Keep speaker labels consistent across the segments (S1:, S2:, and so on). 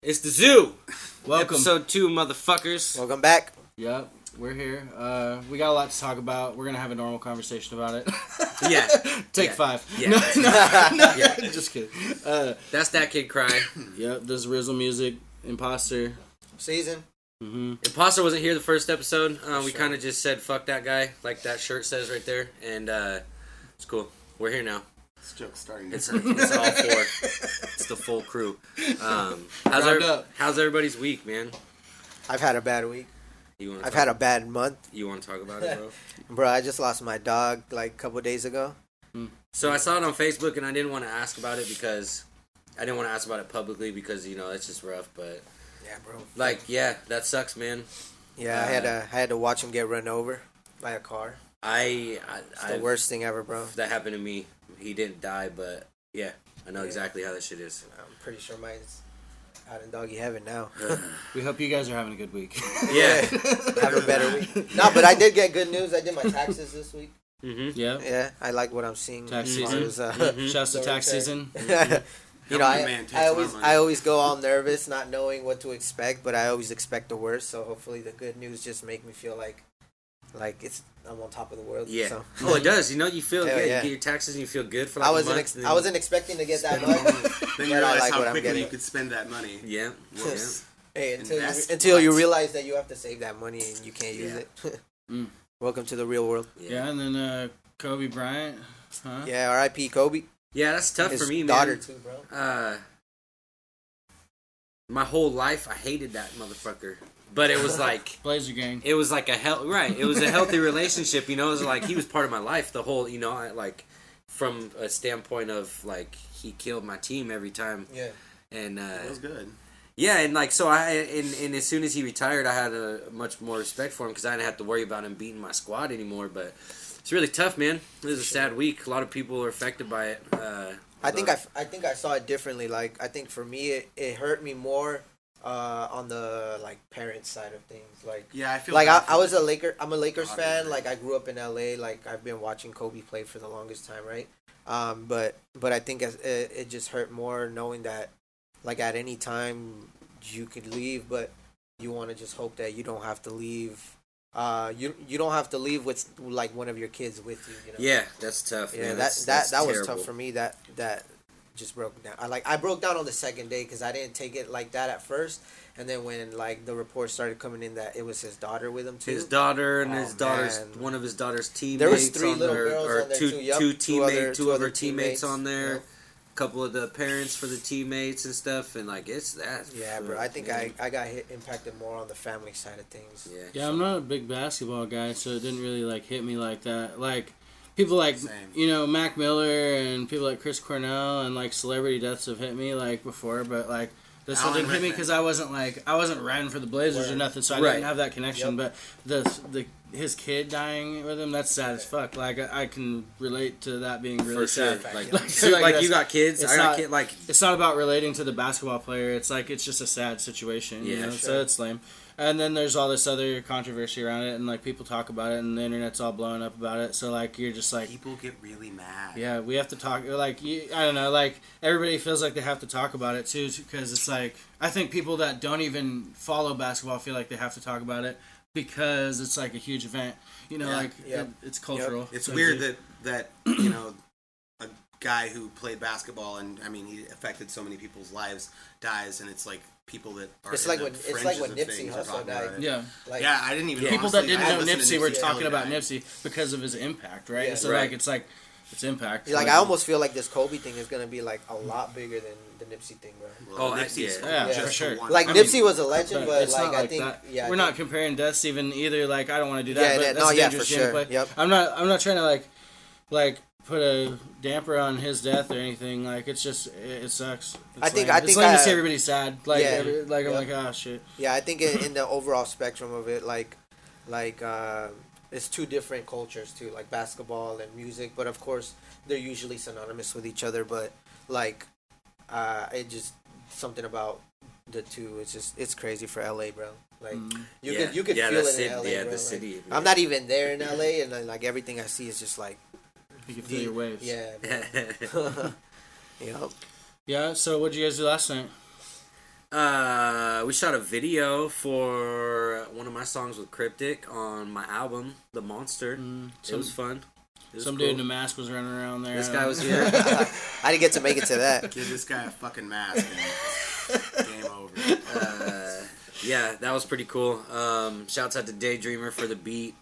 S1: It's the zoo.
S2: Welcome.
S1: Episode 2, motherfuckers.
S3: Welcome back.
S2: Yep, we're here. We got a lot to talk about. We're gonna have a normal conversation about it.
S1: Yeah.
S2: Take
S1: Yeah.
S2: 5.
S1: Yeah.
S2: No,
S1: Yeah.
S2: just kidding.
S1: That's ThatKidCry.
S2: Yep, this is RizzleMusik, Imposter.
S3: CeaSoN.
S2: Mm-hmm.
S1: Imposter wasn't here the first episode. We kind of just said, fuck that guy, like that shirt says right there. And it's cool. We're here now.
S4: This joke's starting.
S1: It's all four. It's the full crew. How's everybody's week, man?
S3: I've had a bad week.
S1: I've
S3: had a bad month.
S1: You want to talk about it, bro?
S3: Bro, I just lost my dog like a couple days ago.
S1: So I saw it on Facebook, and I didn't want to ask about it because I didn't want to ask about it publicly because it's just rough. But
S3: Yeah, bro.
S1: that sucks, man.
S3: Yeah, I had to watch him get run over by a car. It's the worst thing ever, bro.
S1: That happened to me. He didn't die, but yeah, I know exactly how that shit is.
S3: I'm pretty sure mine's out in doggy heaven now.
S2: We hope you guys are having a good week.
S1: Yeah.
S3: Have a better week. No, but I did get good news. I did my taxes this week.
S1: Mm-hmm.
S2: Yeah.
S3: Yeah, I like what I'm seeing.
S2: Tax
S3: as
S2: season.
S3: far as,
S2: Shouts to tax season.
S3: You know,
S4: Man,
S3: I always go all nervous, not knowing what to expect, but I always expect the worst. So hopefully the good news just make me feel like I'm on top of the world.
S1: Yeah.
S3: So.
S1: Oh, it does. You feel
S3: Hell
S1: good.
S3: yeah.
S1: You get your taxes and you feel good for like
S3: I
S1: a month.
S3: I wasn't expecting to get that much.
S4: Then you
S3: but I
S4: realize
S3: like what
S4: how
S3: I'm
S4: quickly
S3: getting.
S4: you could spend that money.
S1: Yeah.
S4: Whoops.
S3: Hey,
S4: Invest
S3: until you
S4: what?
S3: realize that you have to save that money and you can't use it. Welcome to the real world.
S2: Yeah, and then Kobe Bryant. Huh?
S3: Yeah, R.I.P. Kobe.
S1: Yeah, that's tough
S3: His
S1: for me,
S3: daughter
S1: man.
S3: too, bro.
S1: My whole life I hated that motherfucker. But it was like
S2: Blazer gang.
S1: it was like it was a healthy relationship, It was like he was part of my life the whole, from a standpoint of like he killed my team every time.
S3: Yeah.
S1: And
S4: That was good.
S1: yeah, and like so and as soon as he retired, I had a much more respect for him because I didn't have to worry about him beating my squad anymore. But it's really tough, man. It was a sad week. A lot of people are affected by it.
S3: I think I saw it differently. Like I think for me, it hurt me more on the parent side of things. Like
S4: Yeah, I feel
S3: like
S4: bad
S3: I
S4: for
S3: was a Laker. I'm a Lakers
S4: Obviously.
S3: fan. Like I grew up in LA. Like I've been watching Kobe play for the longest time, right? But I think it just hurt more knowing that like at any time you could leave, but you want to just hope that you don't have to leave. You don't have to leave with like one of your kids with you.
S1: Yeah, that's tough.
S3: Yeah,
S1: man.
S3: that
S1: That's
S3: was
S1: terrible.
S3: tough for me. That just broke down. I broke down on the second day because I didn't take it like that at first, and then when the reports started coming in that it was his daughter with him too.
S1: His daughter and
S3: Oh,
S1: his daughter's
S3: man.
S1: one of his daughter's teammates.
S3: There was 3
S1: on
S3: little
S1: there,
S3: girls
S1: or
S3: on there
S1: two
S3: too. Yep.
S1: two of her
S3: other
S1: teammates on there.
S3: Yep.
S1: A couple of the parents for the teammates and stuff, and it's that.
S3: Yeah, bro. I think I got impacted more on the family side of things.
S1: Yeah.
S2: Yeah, I'm not a big basketball guy, so it didn't really hit me like that. Like people like
S4: Same.
S2: Mac Miller and people like Chris Cornell and celebrity deaths have hit me before, but this one
S4: Alan
S2: didn't hit me
S4: Rickman.
S2: because I wasn't riding for the Blazers or
S3: Word.
S2: nothing, so I
S1: Right.
S2: didn't have that connection. But his kid dying with him, that's sad as fuck. I can relate to that being really
S1: For sure.
S2: sad.
S1: Like,
S2: So,
S1: you got kids.
S2: it's
S1: I got
S2: not-
S1: kids.
S2: It's not about relating to the basketball player. It's it's just a sad situation.
S1: Yeah,
S2: So it's lame. And then there's all this other controversy around it, and people talk about it, and the internet's all blowing up about it. So you're just
S4: People get really mad.
S2: yeah, we have to talk. I don't know. Everybody feels like they have to talk about it too, because it's I think people that don't even follow basketball feel like they have to talk about it because it's a huge event.
S3: Yep.
S2: It's cultural.
S4: It's
S2: So
S4: weird that a guy who played basketball and he affected so many people's lives dies, and it's people that are
S3: It's
S4: in
S3: like
S4: the
S3: when
S4: fringes of
S3: Nipsey
S4: things are
S3: Hussle
S4: talking about
S3: died.
S4: it.
S2: Yeah.
S4: Yeah, I didn't even.
S2: People that
S4: honestly,
S2: didn't
S4: I
S2: know
S4: listened to
S2: Nipsey were
S4: Nipsey
S2: talking
S4: till he
S2: about
S4: died.
S2: Nipsey because of his impact, right?
S3: Yeah.
S2: So
S1: Right.
S2: it's impact.
S3: I almost feel like this Kobe thing is gonna be a lot bigger than the Nipsey thing, bro.
S4: Well,
S1: Oh,
S4: Nipsey's
S2: yeah,
S4: just
S2: for sure.
S4: one-
S3: Nipsey was a legend, but
S2: it's not
S3: I think
S2: that.
S3: yeah,
S2: we're
S3: I
S2: not
S3: think-
S2: comparing deaths even either. I don't want to do that.
S3: Yeah,
S2: but
S3: yeah,
S2: that's
S3: no,
S2: a
S3: yeah,
S2: dangerous
S3: for sure.
S2: gameplay.
S3: Yep.
S2: I'm not trying to put a damper on his death or anything. It's just it sucks.
S3: I think
S2: it's lame to see everybody sad. I'm
S3: Yep.
S2: like, oh shit.
S3: Yeah, I think in the overall spectrum of it, it's two different cultures too, like basketball and music. But of course, they're usually synonymous with each other. But it just something about the two. It's crazy for LA, bro. You could feel it in LA, bro.
S1: the city.
S3: I'm not even there in LA, and then, everything I see is just
S2: You can feel your waves.
S3: yeah, bro. Yep.
S2: Yeah. So what did you guys do last night?
S1: We shot a video for one of my songs with Cryptic on my album, The Monster. It was fun.
S2: Some dude in a mask was running around there.
S1: This guy was here.
S3: I didn't get to make it to that.
S4: Give this guy a fucking mask and game over.
S1: Yeah, that was pretty cool. Shouts out to Daydreamer for the beat.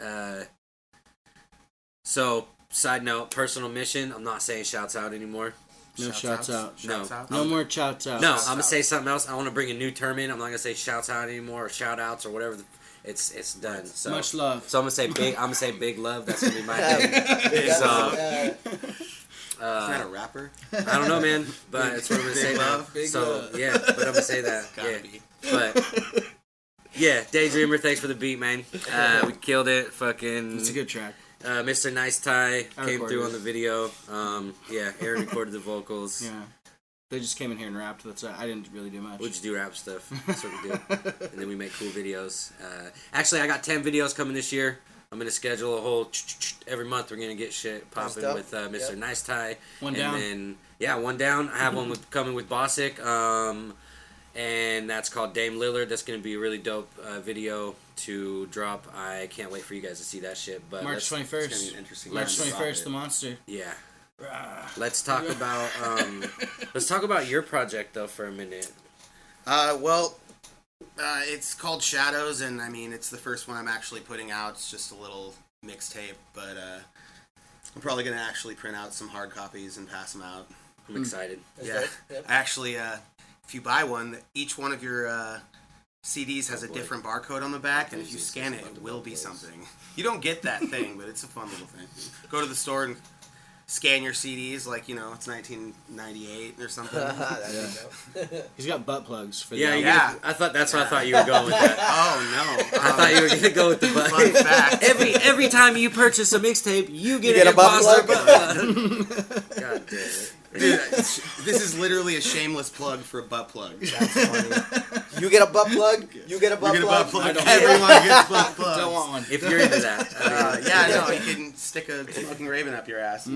S1: So, side note, personal mission. I'm not saying shouts out anymore.
S2: No shouts out.
S1: No
S2: more shouts out.
S1: No, I'm gonna say something else. I want to bring a new term in. I'm not gonna say shouts out anymore or shout outs or whatever. It's done. So,
S2: much love.
S1: So I'm gonna say big love. That's gonna be my thing. So,
S4: Is that a rapper?
S1: I don't know, man, but it's what I'm gonna say.
S4: love.
S1: So yeah, but I'm gonna say that.
S4: Gotta
S1: Yeah,
S4: be.
S1: but yeah, Daydreamer. Thanks for the beat, man. We killed it. Fucking.
S2: It's a good track.
S1: Mr. Nice Tie came through
S2: it.
S1: on the video. Yeah, Aaron recorded the vocals.
S2: Yeah. They just came in here and rapped. That's I didn't really do much.
S1: We just do rap stuff. That's what we do. And then we make cool videos. Actually, I got 10 videos coming this year. I'm going to schedule a whole... Every month we're going to get shit popping with Mr. Nice Tie.
S2: One down.
S1: Then, yeah, one down. I have one coming with Bosick. And that's called Dame Lillard. That's going to be a really dope video to drop. I can't wait for you guys to see that shit. But
S2: March 21st.
S4: It's gonna be an interesting
S2: March
S4: one.
S2: 21st, The Monster.
S1: Yeah. Let's talk about your project though for a minute.
S4: It's called Shadows, and I mean it's the first one I'm actually putting out. It's just a little mixtape, but I'm probably gonna actually print out some hard copies and pass them out.
S1: I'm excited.
S4: Yeah, actually, if you buy one, each one of your CDs has a different barcode on the back, and if you scan it, it will be something. You don't get that thing, but it's a fun little thing. Go to the store and scan your CDs like, it's 1998 or something.
S2: He's got butt plugs for the
S1: Yeah. I thought that's where I thought you were going with that.
S4: Oh, no.
S1: I thought you were going to go with the butt.
S4: Fun fact.
S1: Every time you purchase a mixtape, you get
S3: a butt plug?
S1: God damn it.
S4: Dude, this is literally a shameless plug for a butt plug.
S3: That's funny. You get a butt plug? You get a butt
S4: You get a
S3: plug?
S4: butt plug. Everyone gets butt plugs.
S2: Don't want one.
S1: If you're into that.
S4: You can stick a smoking raven up your ass.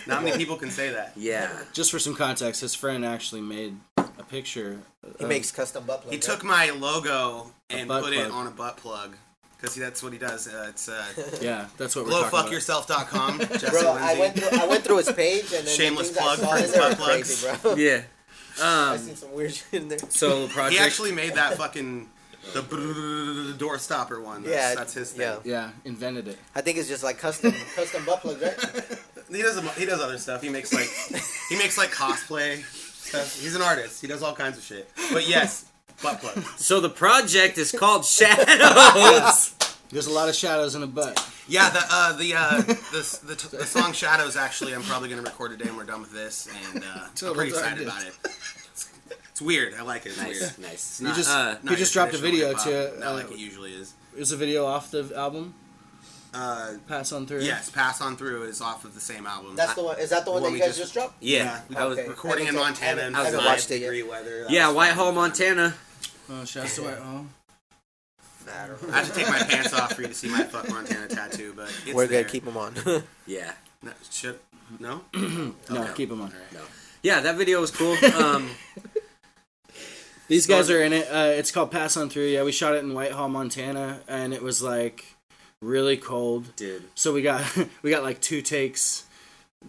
S4: Not many people can say that.
S1: Yeah.
S2: Just for some context, his friend actually made a picture.
S3: He makes custom butt plugs.
S4: He took my logo and put it
S2: plug.
S4: on a butt plug. Because that's what he does. It's
S2: Yeah, that's what we're talking about.
S4: blowfuckyourself.com. Jesse
S3: Bro,
S4: Lindsay.
S3: I went through his page and then
S4: Shameless
S3: the things
S4: plug
S3: I saw
S4: for
S3: in there
S4: butt
S3: were
S4: plugs.
S3: crazy, bro.
S1: Yeah.
S3: I seen some weird shit in there.
S1: So project.
S4: He actually made that fucking the door stopper one. That's his thing.
S3: Yeah.
S2: Yeah, invented it.
S3: I think it's just like custom butt plugs, right?
S4: He does other stuff. He makes like cosplay stuff. He's an artist. He does all kinds of shit. But yes, butt plug.
S1: So the project is called Shadows.
S2: There's a lot of shadows in a butt.
S4: Yeah, the song Shadows, actually, I'm probably going to record today when we're done with this, and I'm pretty excited about it. It's weird. I like it. It's weird.
S1: Nice.
S2: You just
S4: Not
S2: he just dropped a video
S4: traditional hip-hop,
S2: to
S4: not like it usually is.
S2: Is a video off the album? Pass on through.
S4: Yes, Pass On Through is off of the same album.
S3: That's the one. Is that the one that you guys just dropped?
S1: Yeah.
S4: I was
S3: Okay.
S4: recording in Montana in
S3: I haven't
S4: 5
S3: watched it yet.
S4: degree weather.
S1: Yeah, Whitehall, Montana.
S2: Oh, shouts to Whitehall.
S4: I have to take my pants off for you to see my Fuck Montana tattoo, but it's
S3: We're
S4: there.
S3: gonna keep them on.
S1: Yeah.
S4: No?
S2: No, keep them on.
S1: No. Yeah, that video was cool.
S2: These guys are in it. It's called Pass On Through. Yeah, we shot it in Whitehall, Montana, and it was like really cold.
S1: Dude.
S2: So we got like 2 takes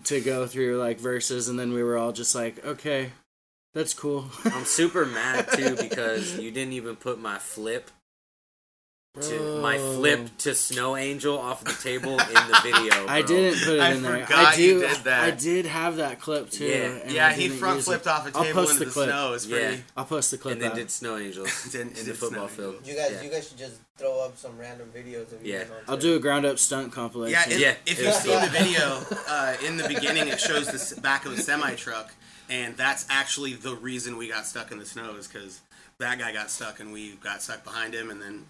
S2: to go through like verses, and then we were all just like, okay, that's cool.
S1: I'm super mad too because you didn't even put my flip to Snow Angel off the table in the video. Bro.
S2: I didn't put it in there.
S4: forgot you did that.
S2: I did have that clip too.
S1: Yeah.
S2: and
S4: Yeah,
S2: I
S4: he
S2: didn't
S4: front
S2: use
S4: flipped
S2: it.
S4: off a
S2: I'll
S4: table
S2: post
S4: into
S2: the
S4: the
S2: clip.
S4: snow. It's pretty.
S1: Yeah.
S2: I'll post the clip
S1: And then
S2: out.
S1: did Snow Angels in the football field.
S3: You guys should just throw up some random videos of you.
S1: Yeah.
S3: guys on
S2: I'll
S3: Twitter.
S2: do a ground up stunt compilation.
S4: If you've seen the video, in the beginning it shows the back of a semi-truck, and that's actually the reason we got stuck in the snow is because that guy got stuck and we got stuck behind him, and then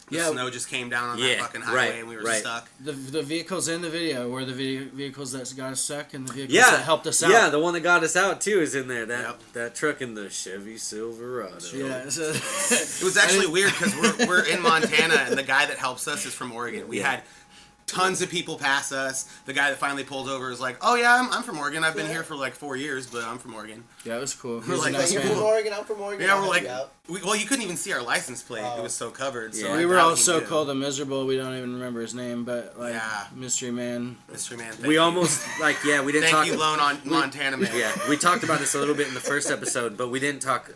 S4: the snow just came down on that fucking highway and we were stuck.
S2: The vehicles in the video were the vehicles that got us stuck and the vehicles that helped us out.
S1: Yeah, the one that got us out too is in there. That truck in the Chevy Silverado.
S2: Yeah, so
S4: It was actually weird because we're in Montana and the guy that helps us is from Oregon. We had Tons of people pass us. The guy that finally pulled over is like, "Oh yeah, I'm from Oregon. I've been here for like 4 years, but I'm from Oregon."
S2: Yeah, it was cool.
S4: We're like,
S3: You're from Oregon, I'm from Oregon.
S4: Yeah, we're like, well, you couldn't even see our license plate. It was so covered.
S1: Yeah.
S4: So
S2: We
S4: I
S2: were
S4: doubt
S2: all
S4: he
S2: so
S4: knew.
S2: cold and miserable. We don't even remember his name, but like
S4: Yeah.
S2: Mystery Man.
S4: Mystery Man.
S1: We almost we didn't
S4: Thank
S1: talk.
S4: you, Lone on Montana Man.
S1: Yeah, we talked about this a little bit in the first episode, but we didn't talk.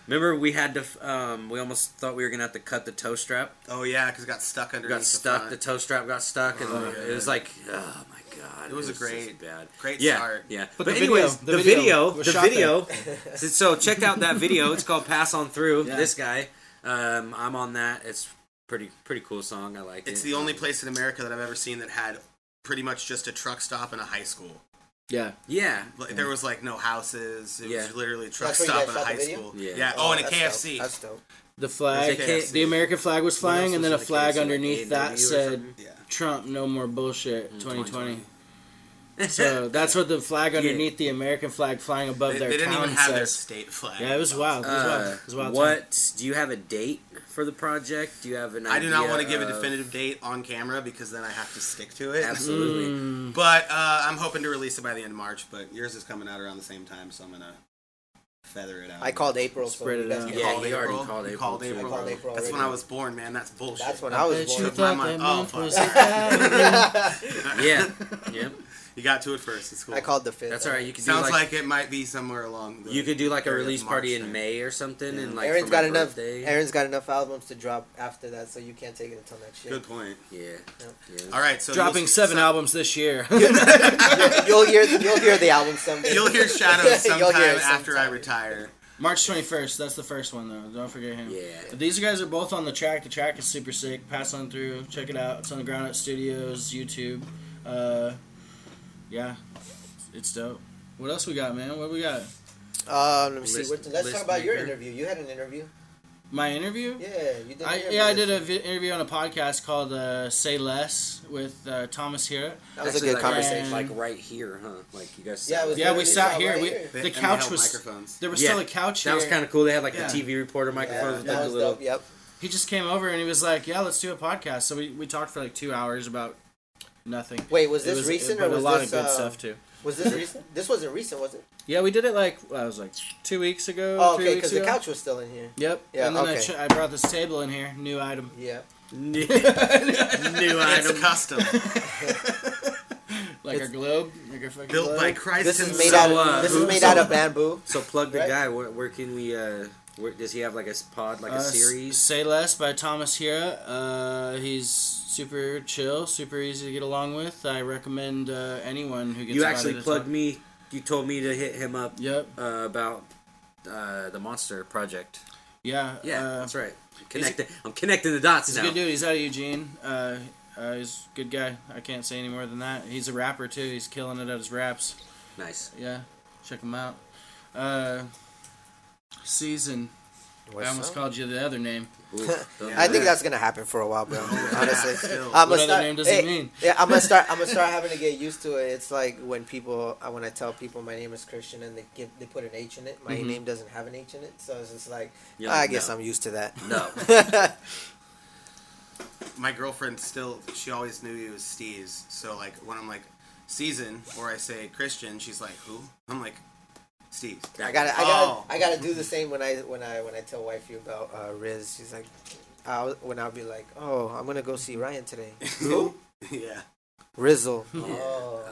S1: Remember, we had to. We almost thought we were gonna have to cut the toe strap.
S4: Oh yeah, because it got stuck underneath.
S1: Got stuck.
S4: The
S1: The
S4: front.
S1: toe strap got stuck, and
S4: Oh,
S1: it was like, oh my god,
S4: It was a
S1: just
S4: great-
S1: bad.
S4: great
S1: yeah,
S4: start.
S1: Yeah,
S2: But
S1: but
S2: the
S1: anyways,
S2: video- the video was shot
S1: So check out that video. It's called "Pass On Through."
S2: Yeah.
S1: This guy, I'm on that. It's pretty cool song. I like it.
S4: It's the only place in America that I've ever seen that had pretty much just a truck stop and a high school.
S2: Yeah.
S1: Yeah.
S4: Like, there was like no houses. It
S1: Yeah.
S4: was literally a truck
S3: That's where you
S4: stop
S3: guys
S4: and a
S3: shot the
S4: high
S3: video?
S4: school.
S1: Yeah.
S4: Oh, and a
S3: that's
S4: KFC.
S3: Dope. That's dope.
S2: The flag,
S1: There's a
S2: the American flag was flying, and then a
S1: was in the
S2: flag
S1: KFC, like
S2: underneath that
S1: A&W or
S2: said
S1: something?
S4: Yeah.
S2: Trump, no more bullshit, 2020.
S4: 2020.
S2: So that's what the flag underneath the American flag flying above
S4: They
S2: their
S4: didn't
S2: town
S4: even have their
S2: says.
S4: state flag.
S2: Yeah, it was wild. It was wild. It was wild.
S1: What do you have a date for the project? Do you have an idea?
S4: I do not want to give a
S1: of-
S4: definitive date on camera because then I have to stick to it.
S1: Absolutely.
S4: But I'm hoping to release it by the end of March. But yours is coming out around the same time, so I'm gonna feather it out.
S3: I called April.
S2: Spread it
S3: that's
S2: out.
S3: good.
S1: Yeah,
S4: called
S1: you already
S4: April?
S1: called
S4: You
S1: April,
S4: called
S1: too.
S4: April.
S3: I called April
S4: That's when
S3: already.
S4: I was born, man. That's bullshit.
S3: That's when I was born.
S4: Took my mind. Oh, fuck.
S1: Yeah. Yep.
S4: You got to it first. It's cool.
S3: I called the 5th.
S1: That's all right. You could do
S4: Sounds
S1: like,
S4: like it might be somewhere along. The
S1: you could do like a
S4: area of
S1: release
S4: March
S1: party in
S4: then.
S1: May or something,
S4: Yeah.
S1: and like
S3: Aaron's
S1: for
S3: got
S1: my
S3: enough.
S1: birthday.
S3: Aaron's got enough albums to drop after that, so you can't take it until next year.
S4: Good point.
S1: Yeah. Yeah.
S4: All right, so
S2: Dropping
S4: you'll-
S2: 7 albums this year.
S3: You'll hear the album someday.
S4: You'll hear Shadows
S3: You'll
S4: sometime
S3: hear it
S4: after I
S3: sometime.
S4: retire.
S2: March 21st. That's the first one though. Don't forget him.
S1: Yeah.
S2: But these guys are both on the track. The track is super sick. Pass on through. Check it out. It's on the Ground Up Studios YouTube. Yeah, it's dope. What else we got, man? What we got?
S3: Let me see.
S1: List-
S3: Let's
S1: list
S3: talk about your
S1: maker.
S3: interview. You had an interview.
S2: My interview?
S3: Yeah, you did. an
S2: I
S3: interview.
S2: did an interview on a podcast called Say Less with Thomas here.
S3: That was a
S1: Actually,
S3: good
S1: like,
S3: conversation.
S1: Like right here, huh? Like you guys.
S3: Yeah, it was
S2: Yeah, we
S3: literally
S2: sat
S3: right
S2: here.
S3: here.
S2: The
S4: And they
S2: couch
S4: held
S2: was
S4: microphones.
S2: there was
S1: Yeah.
S2: still a couch
S1: That
S2: here.
S1: was kind of cool. They had like
S2: Yeah.
S1: the TV reporter microphones with
S3: that
S1: like the
S3: was
S1: little.
S3: dope. Yep.
S2: He just came over and he was like, "Yeah, let's do a podcast." So we talked for like 2 hours about nothing.
S3: Wait, was
S2: It
S3: this recent
S2: but
S3: or was
S2: a lot
S3: this
S2: of good stuff too?
S3: Was this recent? This wasn't recent, was it?
S2: Yeah, we did it like I was like 2 weeks ago.
S3: Oh,
S2: 3
S3: okay,
S2: weeks
S3: because the
S2: ago.
S3: couch was still in here.
S2: Yep.
S3: Yeah,
S2: And then
S3: okay.
S2: I brought this table in here, new item.
S3: Yeah.
S1: New
S4: It's
S1: item.
S4: custom.
S2: Like our globe, like our fucking
S4: Built
S2: globe.
S4: by Christ
S3: This is
S4: himself.
S3: made out.
S1: So,
S3: This
S1: who-
S3: is made
S1: so-
S3: out of bamboo.
S1: So plug the
S3: Right?
S1: guy. Where can we? Where, does he have like a pod, like a series?
S2: Say Less by Thomas Hira. He's super chill, super easy to get along with. I recommend anyone who gets
S1: You
S2: invited
S1: actually
S2: to
S1: plugged
S2: talk.
S1: me. You told me to hit him up
S2: Yep.
S1: about the Monster Project.
S2: Yeah.
S1: Yeah, that's right. I'm connecting the dots
S2: He's
S1: now.
S2: a good dude. He's out of Eugene. He's a good guy. I can't say any more than that. He's a rapper too. He's killing it at his raps.
S1: Nice.
S2: Yeah, check him out. CeaSoN. I almost called you the other name.
S1: Ooh,
S3: I think that's gonna happen for a while, bro. Honestly,
S4: still.
S2: What other name does it mean?
S3: Yeah, I'm gonna start having to get used to it. It's like when I tell people my name is Christian and they put an H in it. My name doesn't have an H in it, so it's just like
S1: You're
S3: I
S1: like,
S3: guess
S1: no.
S3: I'm used to that.
S1: No.
S4: My girlfriend she always knew he was Steez. So like when I'm like CeaSoN or I say Christian, she's like, who? I'm like, Steez.
S3: I gotta
S4: Oh.
S3: do the same when I tell wifey about Riz. She's like, I'll be like, oh, I'm gonna go see Ryan today.
S4: Who? Yeah.
S3: Rizzle. Oh.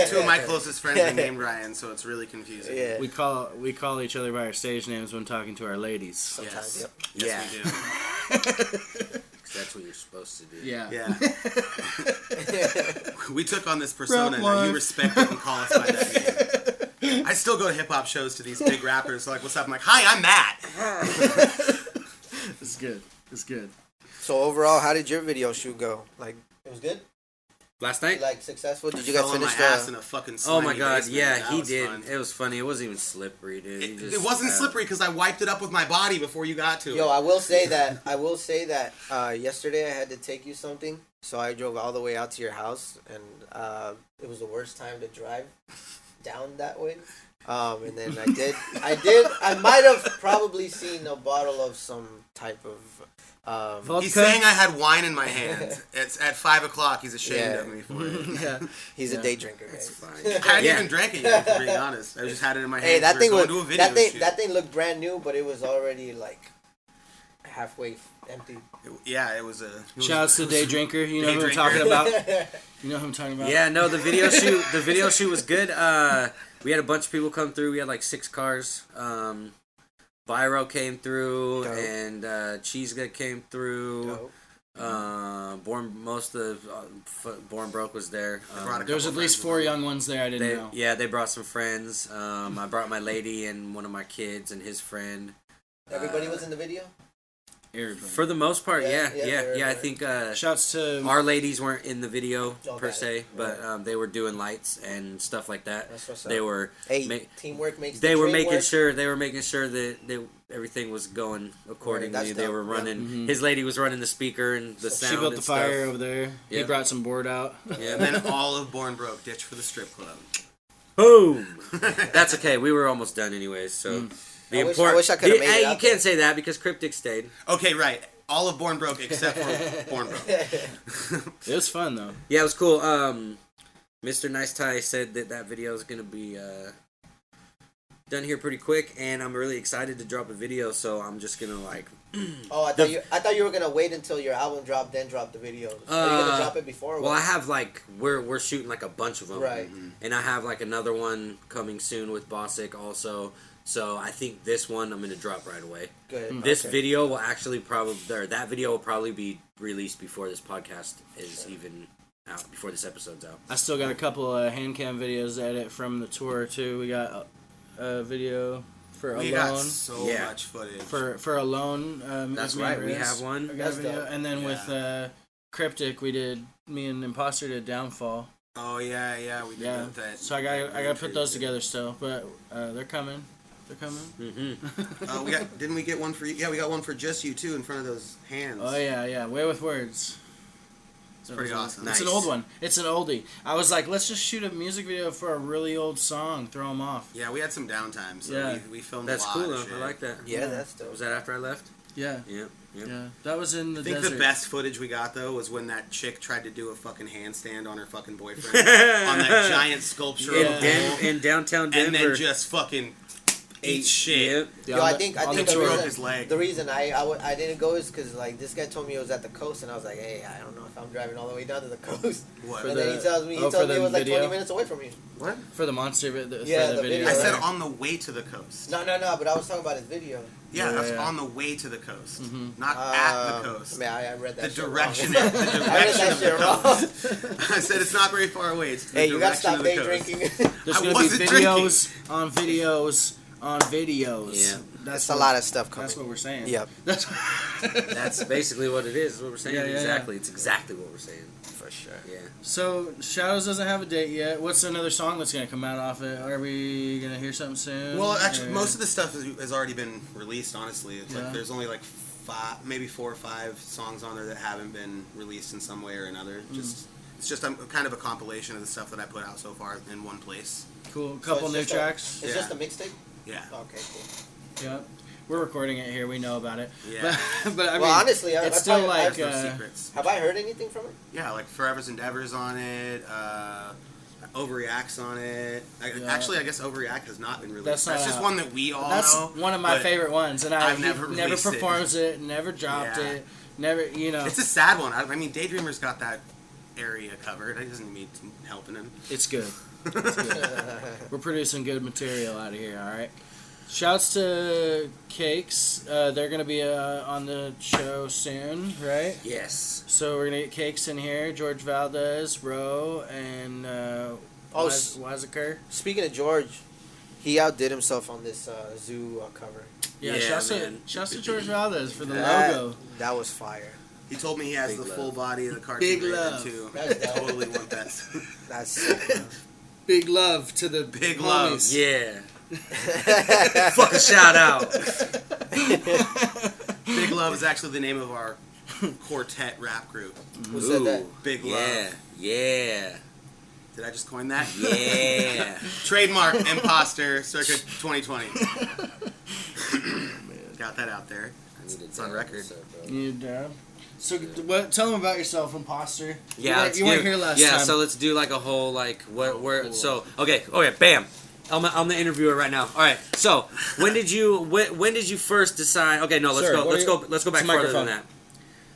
S4: Two of my closest friends are named Ryan, so it's really confusing.
S3: Yeah.
S2: We call each other by our stage names when talking to our ladies.
S3: Sometimes,
S4: Yes.
S3: yep.
S4: Yes,
S1: Yeah.
S4: we do.
S1: That's what you're supposed to do.
S2: Yeah.
S4: Yeah. We took on this persona.
S2: Rap
S4: Now you
S2: life.
S4: respect it and call us by that name. I still go to hip hop shows to these big rappers. Like, what's up? I'm like, hi, I'm Matt.
S2: It's good. It's good.
S3: So overall, how did your video shoot go? Like, it was good.
S1: Last night?
S3: Like successful. Did you
S4: Fell
S3: guys
S4: on my
S3: finish
S4: ass in
S3: the?
S4: a fucking
S1: Oh my
S4: slimy
S1: god,
S4: basement.
S1: yeah,
S4: That
S1: he
S4: was
S1: did.
S4: fun.
S1: It was funny. It wasn't even slippery, dude. He
S4: It
S1: just,
S4: wasn't slippery because I wiped it up with my body before you got to it.
S3: Yo, I will say that yesterday I had to take you something, so I drove all the way out to your house, and it was the worst time to drive down that way. And then I might have probably seen a bottle of some type of.
S2: Vodka?
S4: He's saying I had wine in my hand. It's at 5 o'clock. He's ashamed of me for it.
S2: Yeah.
S3: He's a day drinker, guys.
S1: It's fine.
S4: I hadn't even drank it yet, to be honest. I just had it in my hand.
S3: Hey, that thing was
S4: that
S3: thing looked brand new, but it was already like halfway empty.
S4: It was a.
S2: Shouts to Day Drinker. You know
S4: Day
S2: who I'm
S4: Drinker.
S2: talking about. You know who I'm talking about.
S1: Yeah, no, the video shoot. The video shoot was good. We had a bunch of people come through. We had like 6 cars. Viro came through,
S3: Dope.
S1: and Cheese Gut came through.
S3: Dope.
S1: Born Broke was there.
S2: There was at least 4 young ones there. I didn't know.
S1: Yeah, they brought some friends. I brought my lady and one of my kids and his friend.
S3: Everybody was in the video.
S2: Everybody.
S1: For the most part, yeah. I
S3: right.
S1: think
S2: Shouts to
S1: our ladies weren't in the video
S3: Oh,
S1: per
S3: got
S1: se,
S3: it.
S1: but they were doing lights and stuff like that.
S3: That's what's up.
S1: They were
S3: Teamwork makes.
S1: they
S3: the
S1: were
S3: dream
S1: making
S3: work.
S1: sure that everything was going accordingly.
S3: that's
S1: They
S3: dope,
S1: were
S3: yeah.
S1: running.
S2: Mhm.
S1: His lady was running the speaker and the sound.
S2: She built
S1: and
S2: the fire
S1: stuff.
S2: over there. He
S1: Yeah.
S2: brought some board out.
S1: Yeah,
S4: And then all of Born Broke ditched for the strip club.
S1: boom. That's okay. We were almost done anyways. So the
S3: I
S1: important.
S3: wish I could've made it
S1: Hey, you
S3: out
S1: can't say that because Cryptic stayed.
S4: Okay, right. All of Born Broke except for Born Broke.
S2: It was fun though.
S1: Yeah, it was cool. Mr. Nice Tie said that video is gonna be done here pretty quick, and I'm really excited to drop a video. So I'm just gonna like.
S3: Oh, I thought you were gonna wait until your album dropped, then drop the videos. Are you gonna drop it before? Or
S1: Well,
S3: what?
S1: I have like we're shooting like a bunch of them,
S3: Right.
S1: And I have like another one coming soon with Bosick also. So I think this one I'm gonna drop right away.
S3: Good.
S1: This
S3: Okay.
S1: video will actually that video will probably be released before this podcast is even out, before this episode's out.
S2: I still got a couple of hand cam videos to edit from the tour too. We got a video for
S4: We got
S2: Alone.
S4: so
S1: Yeah.
S4: much footage.
S2: For Alone.
S1: That's
S2: me and
S1: right, we
S2: Riz.
S1: have one.
S2: I got a
S3: That's
S2: video.
S3: dope.
S2: And then
S4: Yeah.
S2: with Cryptic, me and Imposter did Downfall.
S4: Oh yeah, we did
S2: Yeah.
S4: that.
S2: So I gotta put those together still, but they're coming. They're coming.
S1: Mm-hmm.
S4: Didn't we get one for you? Yeah, we got one for just you too in front of those hands.
S2: Oh yeah. Way with Words.
S4: It's pretty awesome.
S2: It's an
S1: Nice.
S2: old one. It's an oldie. I was like, let's just shoot a music video for a really old song. Throw them off.
S4: Yeah, we had some downtime, so
S2: Yeah.
S4: we filmed
S1: That's
S4: a lot
S1: cool
S4: of
S1: though.
S4: shit.
S1: I like that.
S3: Yeah, that's dope.
S1: Was that after I left?
S2: Yeah.
S1: Yep.
S2: Yeah. That was in the
S4: I think
S2: desert.
S4: the best footage we got though was when that chick tried to do a fucking handstand on her fucking boyfriend on that giant sculpture
S2: Yeah.
S4: of a bull,
S1: In downtown Denver.
S4: and then just fucking ate shit.
S1: Yep.
S2: Yeah,
S3: Yo,
S2: on
S3: I
S2: the-
S3: think
S2: on the
S3: the
S4: tour.
S3: reason,
S4: Broke his leg.
S3: the reason I didn't go is because like this guy told me it was at the coast, and I was like, hey, I don't know if I'm driving all the way down to the coast.
S4: What?
S2: For
S3: And then
S2: the-
S3: he tells me
S2: for
S3: it
S2: the
S3: was like
S2: video?
S3: 20 minutes away from me.
S4: What?
S2: for the monster
S3: Yeah,
S2: for the
S3: the
S2: video.
S3: video,
S4: I said
S3: right.
S4: on the way to the coast.
S3: No, but I was talking about his video.
S4: Yeah, that's
S2: Yeah.
S4: on the way to the coast,
S2: Mhm.
S4: not at the coast.
S3: Man, I read that.
S4: The
S3: shit
S4: direction,
S3: wrong.
S4: the
S3: I read
S4: direction
S3: that
S4: of the
S3: shit wrong.
S4: coast. I said it's not very far away. It's the
S3: Hey, you gotta
S4: direction
S3: stop
S4: of the
S3: day
S4: coast.
S3: drinking.
S2: There's
S4: I
S2: gonna be
S4: wasn't
S2: videos on videos on videos.
S1: Yeah.
S3: That's a lot of stuff coming.
S2: That's what we're saying.
S3: Yep,
S2: That's
S1: That's basically what it is. What we're saying.
S2: Yeah, yeah,
S1: exactly. It's exactly what we're saying.
S3: for sure.
S1: Yeah.
S2: So Shadows doesn't have a date yet. What's another song that's gonna come out off it? Are we gonna hear something soon?
S4: Well, actually,
S2: Or-
S4: most of the stuff has already been released. Honestly, it's
S2: Yeah.
S4: like there's only like maybe 4 or 5 songs on there that haven't been released in some way or another. It's just kind of a compilation of the stuff that I put out so far in one place.
S2: cool.
S3: So
S2: Couple
S3: it's
S2: new
S3: just
S2: tracks.
S3: It's
S4: Yeah.
S3: just a mixtape.
S4: Yeah.
S3: Okay, cool.
S2: Yeah. We're recording it here. We know about it.
S4: Yeah.
S2: But I mean,
S3: Well, honestly,
S2: it's still like.
S4: There's no secrets.
S3: have I heard anything from it?
S4: Yeah, like Forever's Endeavors on it. Overreacts on it.
S2: Yeah.
S4: Actually, I guess Overreact has not been released.
S2: That's
S4: That's
S2: not
S4: just
S2: out.
S4: one that we all
S2: That's
S4: know.
S2: one of my
S4: but
S2: favorite ones, and
S4: I've
S2: he
S4: never
S2: never
S4: released it.
S2: performs it, never dropped
S4: Yeah.
S2: it, never.
S4: It's a sad one. I mean, Daydreamer's got that area covered. It doesn't need helping him.
S2: It's good. We're producing good material out of here. All right. Shouts to Cakes. They're gonna be on the show soon, right?
S1: Yes.
S2: So we're gonna get Cakes in here. George Valdez, Roe, and Wazaker.
S3: Speaking of George, he outdid himself on this zoo cover.
S2: Yeah,
S1: Yeah,
S2: shouts
S1: man.
S2: to George Valdez for the
S3: That-
S2: logo.
S3: That was fire.
S4: He told me he has
S1: Big
S4: the
S1: love.
S4: full body of the cartoon
S2: Big
S4: Raven,
S2: love.
S4: too.
S3: That's dope.
S4: Totally want that.
S3: That's sick, bro.
S2: Big love to the
S4: Big
S2: homies.
S1: Yeah. Fuck a shout out.
S4: Big Love is actually the name of our quartet rap group.
S3: Who said that?
S4: Big
S1: Yeah.
S4: Love.
S1: Yeah.
S4: Did I just coin that?
S1: Yeah.
S4: Trademark imposter circa 2020. Got that out there. It's on record.
S2: You dab. So what? Tell them about yourself, imposter.
S1: Yeah,
S2: you weren't here last time.
S1: Yeah, so let's do like a whole like what where. So okay, bam. I'm the interviewer right now. All right. So when did you first decide? Okay, no, let's go back further than that.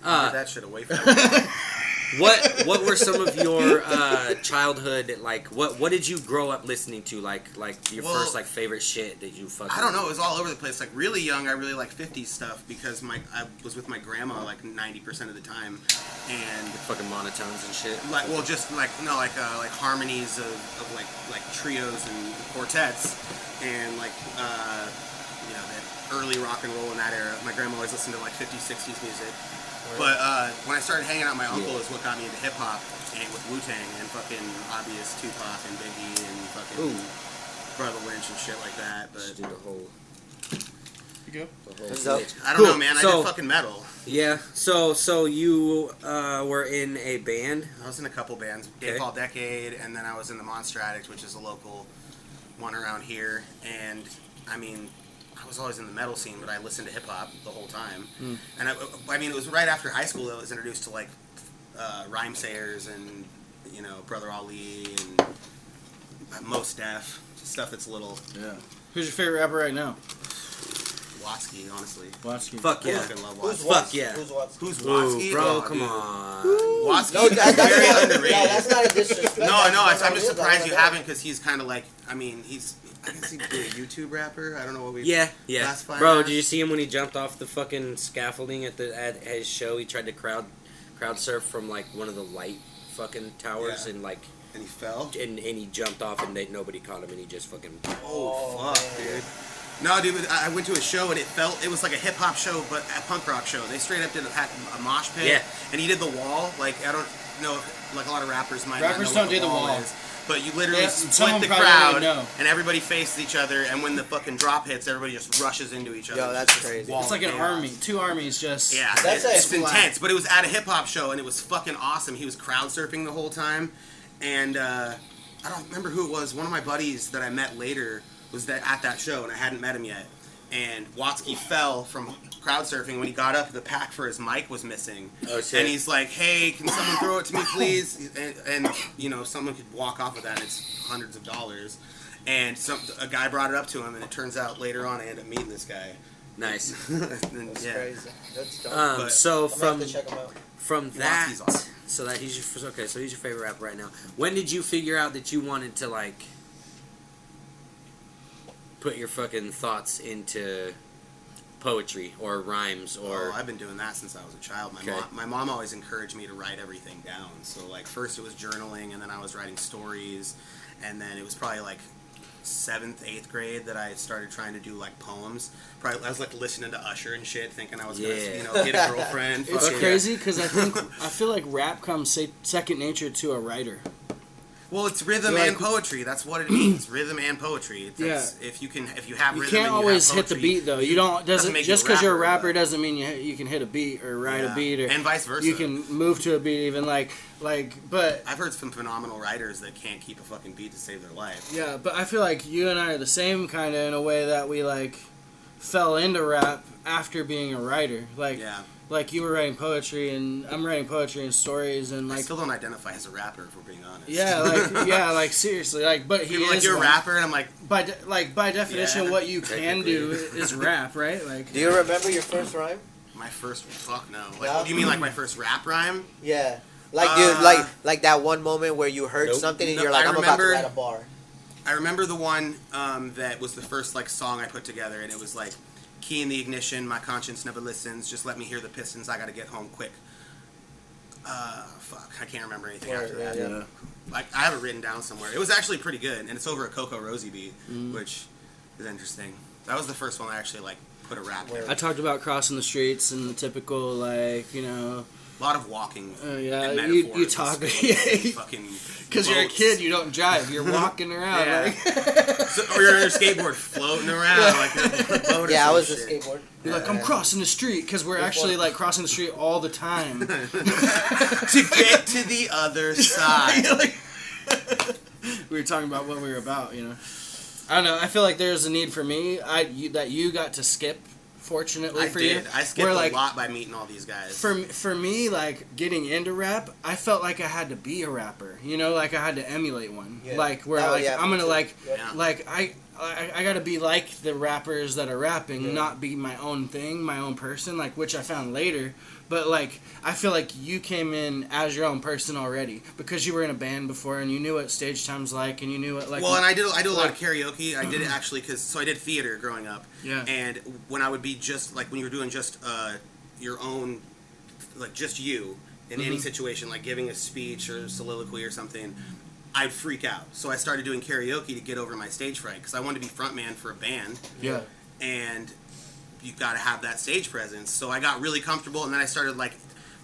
S4: Get that shit away from me.
S1: What were some of your childhood like? What did you grow up listening to? Like your first like favorite shit that you fucking.
S4: I don't know. It was all over the place. Like really young, I really like 50s stuff because I was with my grandma like 90% of the time, and
S1: fucking monotones and shit.
S4: Like just like harmonies of like trios and quartets, and like that early rock and roll in that era. My grandma always listened to like 50s, 60s music. But when I started hanging out with my uncle is what got me into hip hop and with Wu-Tang and fucking obvious Tupac and Biggie and fucking Brother Lynch and shit like that. But
S1: do the whole.
S2: You go.
S4: I don't know, man. I did fucking metal.
S1: Yeah. So you were in a band.
S4: I was in a couple bands. Day Fall Decade, and then I was in the Monster Addict, which is a local one around here. And I mean, I was always in the metal scene, but I listened to hip hop the whole time. And I mean, it was right after high school that I was introduced to like Rhyme Sayers and Brother Ali and Mos Def, stuff that's a little.
S2: Yeah. Who's your favorite rapper right now?
S4: Watsky, honestly.
S2: Watsky.
S1: Fuck yeah.
S4: I fucking love Watsky.
S1: Fuck yeah.
S4: Who's Watsky?
S1: Bro,
S4: Oh,
S1: come
S4: dude.
S1: on.
S4: Watsky
S3: No,
S4: is very underrated.
S3: Yeah, that's not a disrespect.
S4: No, I'm just surprised you haven't because he's kind of like, I mean, I guess he'd be a YouTube rapper. I don't know what we classify him
S1: Bro,
S4: as.
S1: did you see him when he jumped off the fucking scaffolding at his show? He tried to crowd surf from like one of the light fucking towers and like.
S4: And he fell?
S1: And he jumped off and nobody caught him and he just fucking.
S4: Oh fuck, dude. No, dude, I went to a show and it was like a hip hop show, but a punk rock show. They straight up did a mosh pit.
S1: Yeah.
S4: And he did the wall. Like, I don't know, like a lot of rappers might
S2: Rappers
S4: not know
S2: don't
S4: what the
S2: do the wall.
S4: is. But you literally split
S2: someone
S4: the
S2: probably
S4: crowd
S2: would know.
S4: and everybody faces each other, and when the fucking drop hits, everybody just rushes into each other.
S3: Yo, that's crazy.
S2: It's like an army. Two armies just.
S4: Yeah, it's intense. But it was at a hip hop show, and it was fucking awesome. He was crowd surfing the whole time, and I don't remember who it was. One of my buddies that I met later was at that show, and I hadn't met him yet. And Watsky fell from crowd surfing. When he got up, the pack for his mic was missing.
S1: Oh, shit.
S4: And he's like, "Hey, can someone throw it to me, please?" And someone could walk off with that. And it's hundreds of dollars. And a guy brought it up to him, and it turns out later on I ended up meeting this guy.
S1: Nice.
S3: That's crazy. That's dope.
S1: So
S3: I'm gonna have to check him out.
S1: From that,
S4: Watsy's awesome.
S1: so he's your favorite rapper right now. When did you figure out that you wanted to like put your fucking thoughts into poetry or rhymes or?
S4: Oh, I've been doing that since I was a child.
S1: Okay.
S4: My mom always encouraged me to write everything down. So like first it was journaling, and then I was writing stories, and then it was probably like 7th, 8th grade that I started trying to do like poems. Probably I was like listening to Usher and shit, thinking I was gonna get a girlfriend.
S2: It's crazy because I feel like rap comes second nature to a writer.
S4: Well, it's rhythm and poetry. That's what it means. Rhythm and poetry. If you have rhythm,
S2: you can't always hit the beat though. You don't just because you're a rapper doesn't mean you can hit a beat or write a beat
S4: and vice versa.
S2: You can move to a beat even but
S4: I've heard some phenomenal writers that can't keep a fucking beat to save their life.
S2: Yeah, but I feel like you and I are the same kind of in a way that we like fell into rap after being a writer. Like you were writing poetry and I'm writing poetry and stories and like
S4: I still don't identify as a rapper if we're being honest.
S2: Yeah, like seriously, like but he
S4: people
S2: is
S4: you're a rapper and I'm like
S2: by definition what you can do is rap, right? Like
S3: do you remember your first rhyme?
S4: My first fuck no. Like do you mean like my first rap rhyme?
S3: Yeah. Like dude, like that one moment where you heard something and you're like, I'm about to write a bar.
S4: I remember the one that was the first like song I put together, and it was like, key in the ignition, my conscience never listens, just let me hear the pistons, I gotta get home quick. Fuck, I can't remember anything after that.
S2: Yeah.
S4: Like, I have it written down somewhere. It was actually pretty good, and it's over a Coco Rosie beat, which is interesting. That was the first one I actually, like, put a rap in.
S2: I talked about crossing the streets and the typical, like,
S4: a lot of walking.
S2: Yeah,
S4: and
S2: you talk.
S4: Fucking
S2: because you're a kid, you don't drive. You're walking around.
S4: Yeah. Or you're on your skateboard floating around like a boat.
S3: Yeah, I was a skateboard.
S2: You're like, I'm crossing the street because we're actually like crossing the street all the time
S4: to get to the other side.
S2: We were talking about what we were about, you know. I don't know. I feel like there's a need for me. That you got to skip. Fortunately for you,
S4: I skipped a lot by meeting all these guys.
S2: For me, like getting into rap, I felt like I had to be a rapper. You know, like I had to emulate one. Yeah. Like where I'm gonna like I gotta be like the rappers that are rapping, not be my own thing, my own person. Like which I found later. But like I feel like you came in as your own person already because you were in a band before and you knew what stage time's like and you knew what like.
S4: Well, and I do a lot of karaoke. I did it actually so I did theater growing up.
S2: Yeah.
S4: And when I would be just like when you were doing just your own, like just you in any situation, like giving a speech or soliloquy or something, I'd freak out. So I started doing karaoke to get over my stage fright because I wanted to be frontman for a band.
S2: Yeah.
S4: And you got to have that stage presence. So I got really comfortable, and then I started like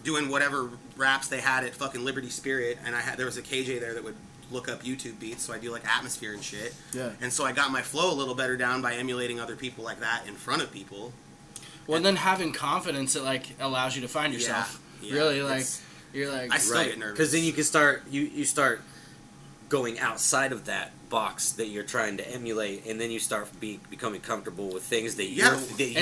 S4: doing whatever raps they had at fucking Liberty Spirit, and there was a KJ there that would look up YouTube beats, so I do like atmosphere and shit.
S2: Yeah.
S4: And so I got my flow a little better down by emulating other people like that in front of people.
S2: Well, and then having confidence, it like allows you to find yourself.
S4: Yeah,
S2: really, like you're like.
S4: I still get nervous
S1: because then you can start. You start going outside of that box that you're trying to emulate, and then you start becoming comfortable with things that you're thinking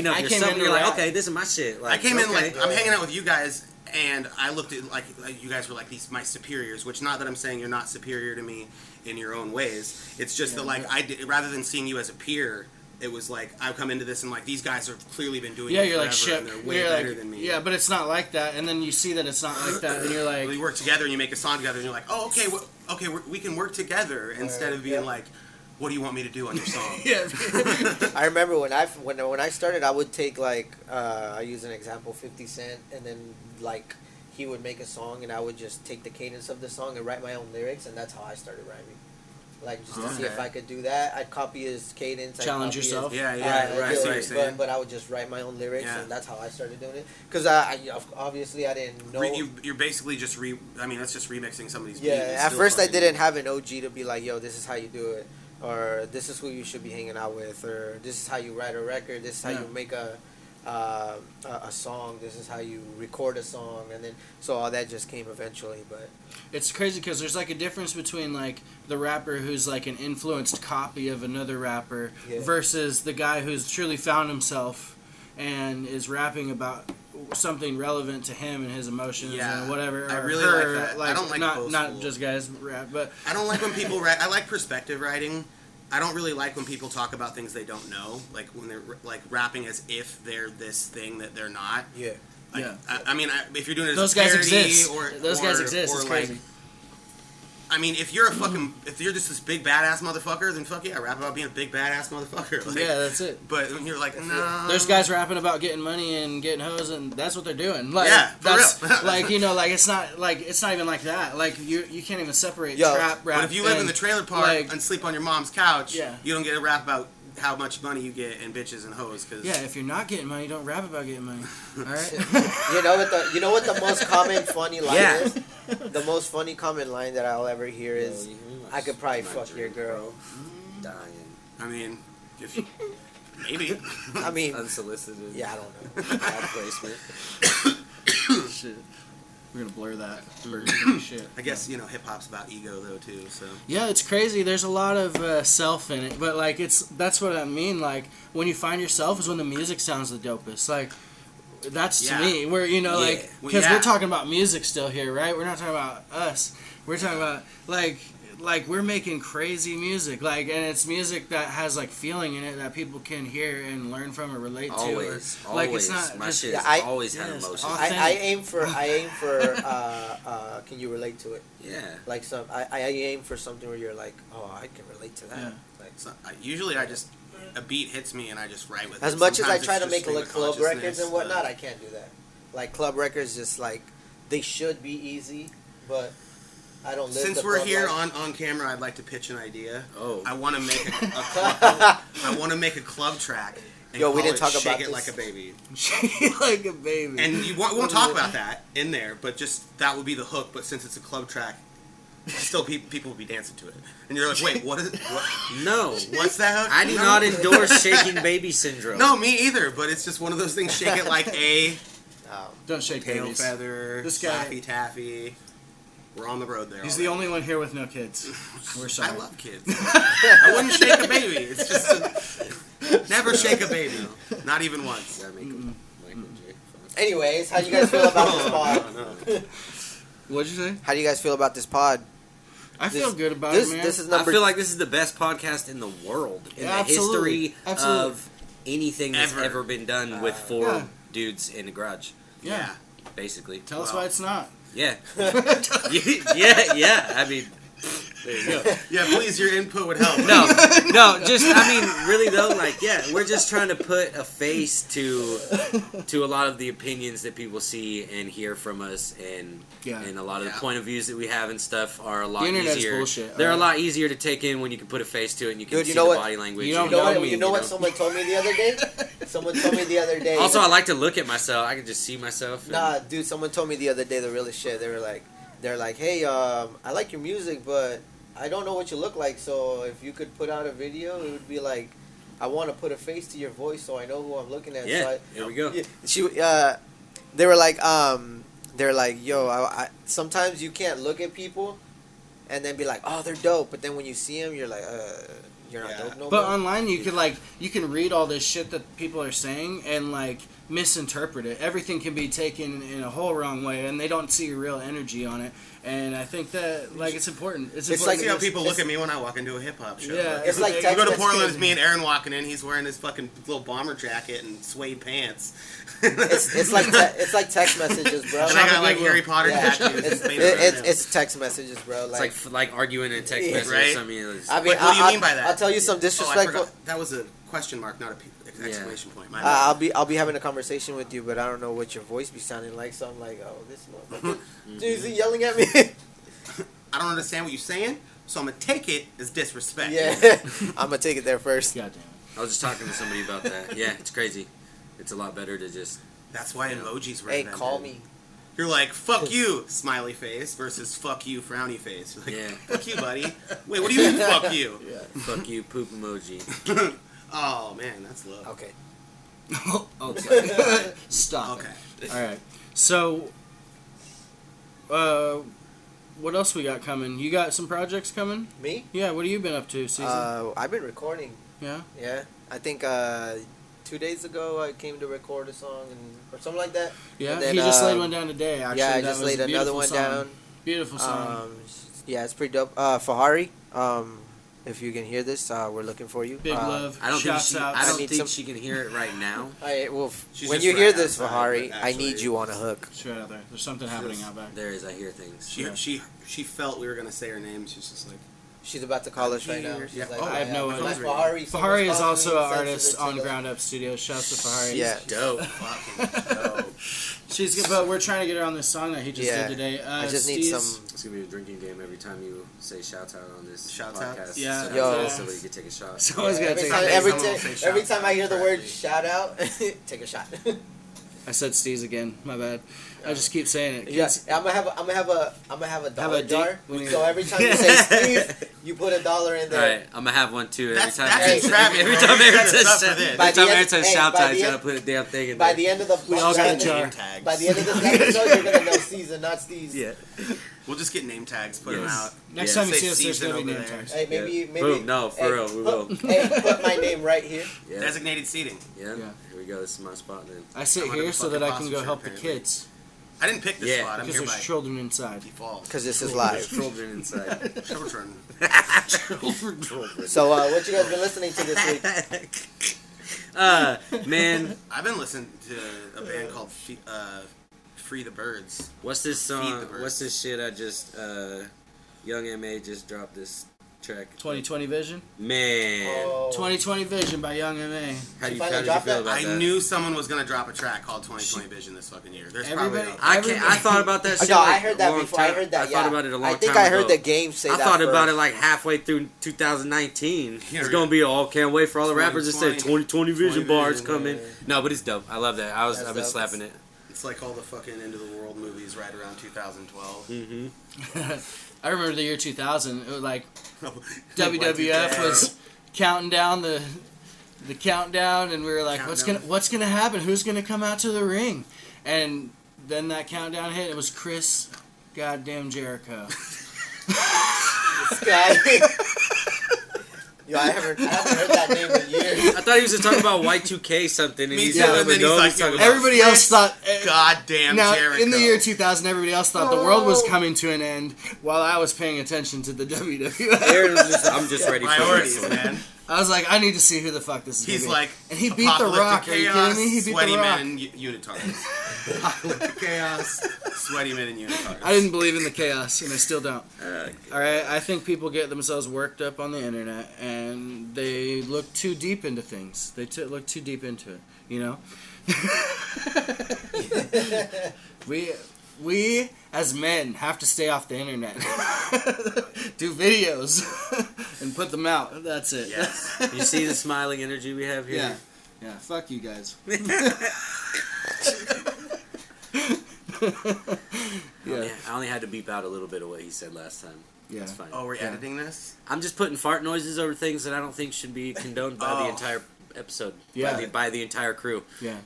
S1: of yourself, and you're like, okay, this is my shit. Like,
S4: I came in like, I'm hanging out with you guys, and I looked at, like you guys were like my superiors, which not that I'm saying you're not superior to me in your own ways, it's just that like, rather than seeing you as a peer, it was like, I come into this and like, these guys have clearly been doing it
S2: you're
S4: forever,
S2: like, shit,
S4: and they're way better than me.
S2: Yeah, but it's not like that, and then you see that it's not like that, and you're like...
S4: Well, you work together and you make a song together, and you're like, oh, okay, we can work together, instead of being like, what do you want me to do on your song?
S2: Yeah.
S3: I remember when I started, I would take like, I use an example, 50 Cent, and then like, he would make a song, and I would just take the cadence of the song and write my own lyrics, and that's how I started rhyming. Like, just to see if I could do that. I'd copy his cadence.
S2: Challenge yourself?
S4: Right.
S3: But I would just write my own lyrics, and that's how I started doing it. Because obviously I didn't know...
S4: You're basically just that's just remixing somebody's beat.
S3: Yeah, at first I didn't have an OG to be like, yo, this is how you do it. Or this is who you should be hanging out with. Or this is how you write a record. This is how you make a song. This is how you record a song. And then, so all that just came eventually, but...
S2: It's crazy because there's like a difference between like the rapper who's like an influenced copy of another rapper versus the guy who's truly found himself and is rapping about something relevant to him and his emotions and whatever.
S4: I really like that. I don't like
S2: not just guys rap, but
S4: I don't like when people rap. I like perspective writing. I don't really like when people talk about things they don't know, like when they're like rapping as if they're this thing that they're not.
S3: Yeah.
S4: I mean, if you're doing it as
S2: those
S4: a parody,
S2: guys exist. Those guys
S4: or
S2: exist. It's
S4: like,
S2: crazy.
S4: I mean, if you're just this big badass motherfucker, then fuck yeah, rap about being a big badass motherfucker. Like,
S2: yeah, that's it.
S4: But when you're like, no,
S2: there's guys rapping about getting money and getting hoes, and that's what they're doing. Like,
S4: yeah, for
S2: that's
S4: real.
S2: like like it's not even like that. Like you can't even separate trap rap.
S4: But if you live in the trailer park and sleep on your mom's couch, you don't get to rap about how much money you get and bitches and hoes. Cause
S2: if you're not getting money, don't rap about getting money. All right.
S3: You know what the most common funny line is? The most funny common line that I'll ever hear is, I could probably fuck your girl.
S1: Dying.
S4: I mean, maybe.
S3: I mean,
S1: unsolicited.
S3: Yeah, I don't know.
S1: Bad placement.
S2: Shit. We're gonna blur that. Shit.
S4: I guess hip hop's about ego though too. So
S2: yeah, it's crazy. There's a lot of self in it, but like that's what I mean. Like when you find yourself is when the music sounds the dopest. Like that's to me where like because we're talking about music still here, right? We're not talking about us. We're talking about like we're making crazy music, like, and it's music that has like feeling in it that people can hear and learn from or relate to.
S1: Always,
S2: like it's not
S1: my
S2: just,
S1: shit always had emotion.
S3: I aim for can you relate to it?
S1: Yeah.
S3: Like I aim for something where you're like, oh, I can relate to that.
S2: Yeah.
S3: Like
S4: usually a beat hits me and I just write with it.
S3: As much as I
S4: Sometimes
S3: try to
S4: it's
S3: make
S4: just
S3: like club records and whatnot, I can't do that. Like club records, just like they should be easy, but I don't live.
S4: Since we're here on camera, I'd like to pitch an idea.
S1: Oh,
S4: I want to make I want to make a club track. And
S3: Yo, we
S4: call
S3: didn't talk
S4: Shake
S3: about
S4: It
S3: this.
S4: Like a Baby.
S2: Shake It Like a Baby.
S4: And we won't talk about that in there, but just that would be the hook. But since it's a club track, still people will be dancing to it. And you're like, wait, what?
S1: No.
S4: What's that hook?
S1: I do not endorse shaking baby syndrome.
S4: No, me either. But it's just one of those things. Shake it like a
S2: don't shake
S4: tail
S2: babies.
S4: feather.
S2: This guy.
S4: Laffy Taffy. We're on the road there.
S2: He's the only one here with no kids. We're sorry.
S4: I love kids. I wouldn't shake a baby. It's just never shake a baby. Not even once.
S3: Anyways, how do you guys feel about this pod?
S2: What'd you say?
S3: How do you guys feel about this pod?
S2: I feel good about it, man.
S1: I feel like this is the best podcast in the world in the history of anything that's ever been done with four dudes in a garage.
S2: Yeah.
S1: Basically.
S2: Tell us why it's not.
S1: Yeah. yeah. I mean, there you go.
S4: Yeah, please, your input would help.
S1: No, just, I mean, really though, like, yeah, we're just trying to put a face to a lot of the opinions that people see and hear from us, and a lot of the point of views that we have and stuff are a lot easier.
S2: Bullshit.
S1: They're a lot easier to take in when you can put a face to it and you can see the body language.
S3: You know what someone told me the other day? Someone told me the other day.
S1: Also, I like to look at myself. I can just see myself.
S3: Nah, dude, someone told me the other day the realest shit. They're like, hey, I like your music, but I don't know what you look like, so if you could put out a video, it would be like, I want to put a face to your voice so I know who I'm looking at.
S1: Yeah,
S3: so
S1: here we go.
S3: They were like, yo, I sometimes you can't look at people and then be like, oh, they're dope, but then when you see them, you're like, you're not dope no more.
S2: But online, you can read all this shit that people are saying and like misinterpret it. Everything can be taken in a whole wrong way, and they don't see real energy on it. And I think that like it's important. It's important.
S4: Like see how people look at me when I walk into a hip hop show.
S3: Yeah, it's like
S4: you go to Portland, it's me and Aaron walking in. He's wearing his fucking little bomber jacket and suede pants.
S3: it's like text messages, bro.
S4: And I got like Harry Potter tattoos.
S3: It's text messages, bro.
S1: It's like arguing in text messages.
S4: Right?
S1: I mean,
S4: what do you mean by that?
S3: I'll tell you some disrespectful.
S4: That was a question mark, not a exclamation point.
S3: I'll be having a conversation with you, but I don't know what your voice be sounding like. So I'm like, oh, this motherfucker, dude, is he yelling at me?
S4: I don't understand what you're saying, so I'm gonna take it as disrespect.
S3: Yeah, I'm gonna take it there first.
S2: God damn it.
S1: I was just talking to somebody about that. Yeah, it's crazy. It's a lot better to just.
S4: That's why emojis were
S3: Hey,
S4: invented.
S3: call me.
S4: You're like, fuck you, smiley face, versus fuck you, frowny face. You're like, fuck you, buddy. Wait, what do you mean, fuck you?
S3: Yeah.
S1: Fuck you, poop emoji.
S4: Oh, man, that's love.
S3: Okay.
S2: Okay. Stop.
S4: Okay.
S2: All right. So, what else we got coming? You got some projects coming?
S3: Me?
S2: Yeah. What have you been up to, CeaSoN?
S3: I've been recording.
S2: Yeah.
S3: Yeah. I think 2 days ago I came to record a song or something like that.
S2: Yeah.
S3: Then,
S2: he just laid one down today. Actually,
S3: yeah, I
S2: that
S3: just
S2: was
S3: laid
S2: a
S3: another one
S2: song.
S3: down.
S2: Beautiful song.
S3: Yeah, it's pretty dope. Fahari. If you can hear this, we're looking for you.
S2: Big love.
S1: I don't
S2: Shouts out.
S1: I don't think she can hear it right now.
S3: When you hear this, Fahari, I need you on a hook.
S2: Straight out there. There's something happening out back.
S1: There is. I hear things.
S4: She felt we were gonna say her name. She's just like.
S3: She's about to call us right now. She's like,
S2: I have no idea.
S3: Fahari.
S2: Fahari is also an artist on Ground Up Studios. Shouts to Fahari.
S3: Yeah.
S1: Dope.
S4: Fucking dope.
S2: She's good, but we're trying to get her on this song that he just did today.
S3: I just need some.
S1: It's gonna be a drinking game every time you say shout out on this podcast.
S2: Yeah.
S1: So you can take a shot.
S2: Someone's gotta take
S3: Every time I hear the word shout out, take a shot.
S2: I said Steez again. My bad. I just keep saying it.
S3: Yes, I'm gonna have a dollar jar.
S2: When
S3: So every time you say Steve, you put $1 in there.
S1: Alright, I'm gonna have one too.
S4: That's
S1: Every time Aaron says shout out, he's gonna put a damn thing in there.
S3: By the end of the
S2: we all got a jar.
S3: By the end of this episode, you're gonna know Caesar, not Steve's.
S1: Yeah.
S4: We'll just get name tags, put them out.
S2: Next time you see us,
S4: Say
S2: there's gonna be
S4: CeaSoN
S2: name
S4: over there.
S2: tags.
S3: Hey, maybe.
S1: Boom, no, for real, we will.
S3: Hey, put my name right here.
S1: Yeah.
S4: Designated seating.
S1: Yeah. Here we go. This is my spot then.
S2: I sit
S4: I'm
S2: here
S4: under
S2: so that I can
S4: fucking
S2: go help the
S4: apparently.
S2: kids.
S4: I didn't pick this spot. I'm
S2: Because
S4: here
S2: there's
S4: by
S2: children inside.
S4: default.
S3: Because this is live.
S1: Children inside.
S4: Children.
S3: So, what you guys been listening to this week?
S1: Man,
S4: I've been listening to a band called Free the Birds.
S1: what's this
S4: Feed the
S1: song?
S4: birds.
S1: What's this shit? I just Young M.A. just dropped this track.
S2: 2020 Vision.
S1: Man,
S2: 2020 Vision by Young M.A.
S1: how did you
S3: finally
S1: feel
S3: dropped
S1: about
S3: that?
S1: that?
S4: I knew someone was gonna drop a track called 2020 Vision this fucking year. There's probably
S2: Everybody-
S1: I thought about that shit.
S3: No,
S1: like
S3: I heard that
S1: a long
S3: before.
S1: time.
S3: I heard that.
S1: I thought about it a long time
S3: I think I heard
S1: ago.
S3: the game say
S1: I
S3: that.
S1: thought about
S3: first.
S1: it like halfway through 2019.
S4: Yeah,
S1: It's gonna be all can't wait for all the rappers that say
S4: 2020
S1: 2020 Vision bars
S4: Vision,
S1: coming.
S3: yeah.
S1: No, but it's dope. I love that. I've been
S3: dope.
S1: slapping it.
S4: It's like all the fucking End of the World movies right around 2012.
S1: Mm-hmm.
S2: I remember the year 2000. It was like
S4: Like
S2: WWF
S4: Y2K.
S2: was counting down the countdown, and we were like, what's gonna happen? Who's gonna come out to the ring? And then that countdown hit. It was Chris goddamn Jericho.
S3: This guy. Yo, I haven't heard that name in years.
S1: I thought he was talking about Y2K something. And
S4: Me
S1: he's
S4: too, and then he's like,
S1: talking
S2: everybody else thought.
S4: Goddamn
S2: now,
S4: Jericho.
S2: in the year 2000, everybody else thought the world was coming to an end while I was paying attention to the WWF.
S1: I'm just ready for
S4: priorities,
S1: this.
S4: man.
S2: I was like, I need to see who the fuck this is.
S4: He's
S2: gonna be.
S4: like,
S2: and he beat The Rock. Are you kidding me? He beat
S4: Sweaty
S2: The Rock.
S4: men and unitards. Apocalyptic chaos, sweaty men and unitards.
S2: I didn't believe in the chaos, and I still don't. All right, I think people get themselves worked up on the internet, and they look too deep into things. They look too deep into it, you know? We as men have to stay off the internet. Do videos and put them out. That's it.
S4: Yes.
S1: You see the smiling energy we have here?
S2: Yeah. Yeah, fuck you guys.
S1: Yeah. I only had to beep out a little bit of what he said last time.
S2: Yeah.
S1: That's fine.
S4: Oh, we're editing this?
S1: I'm just putting fart noises over things that I don't think should be condoned by the entire episode.
S2: Yeah.
S1: By the entire crew.
S2: Yeah.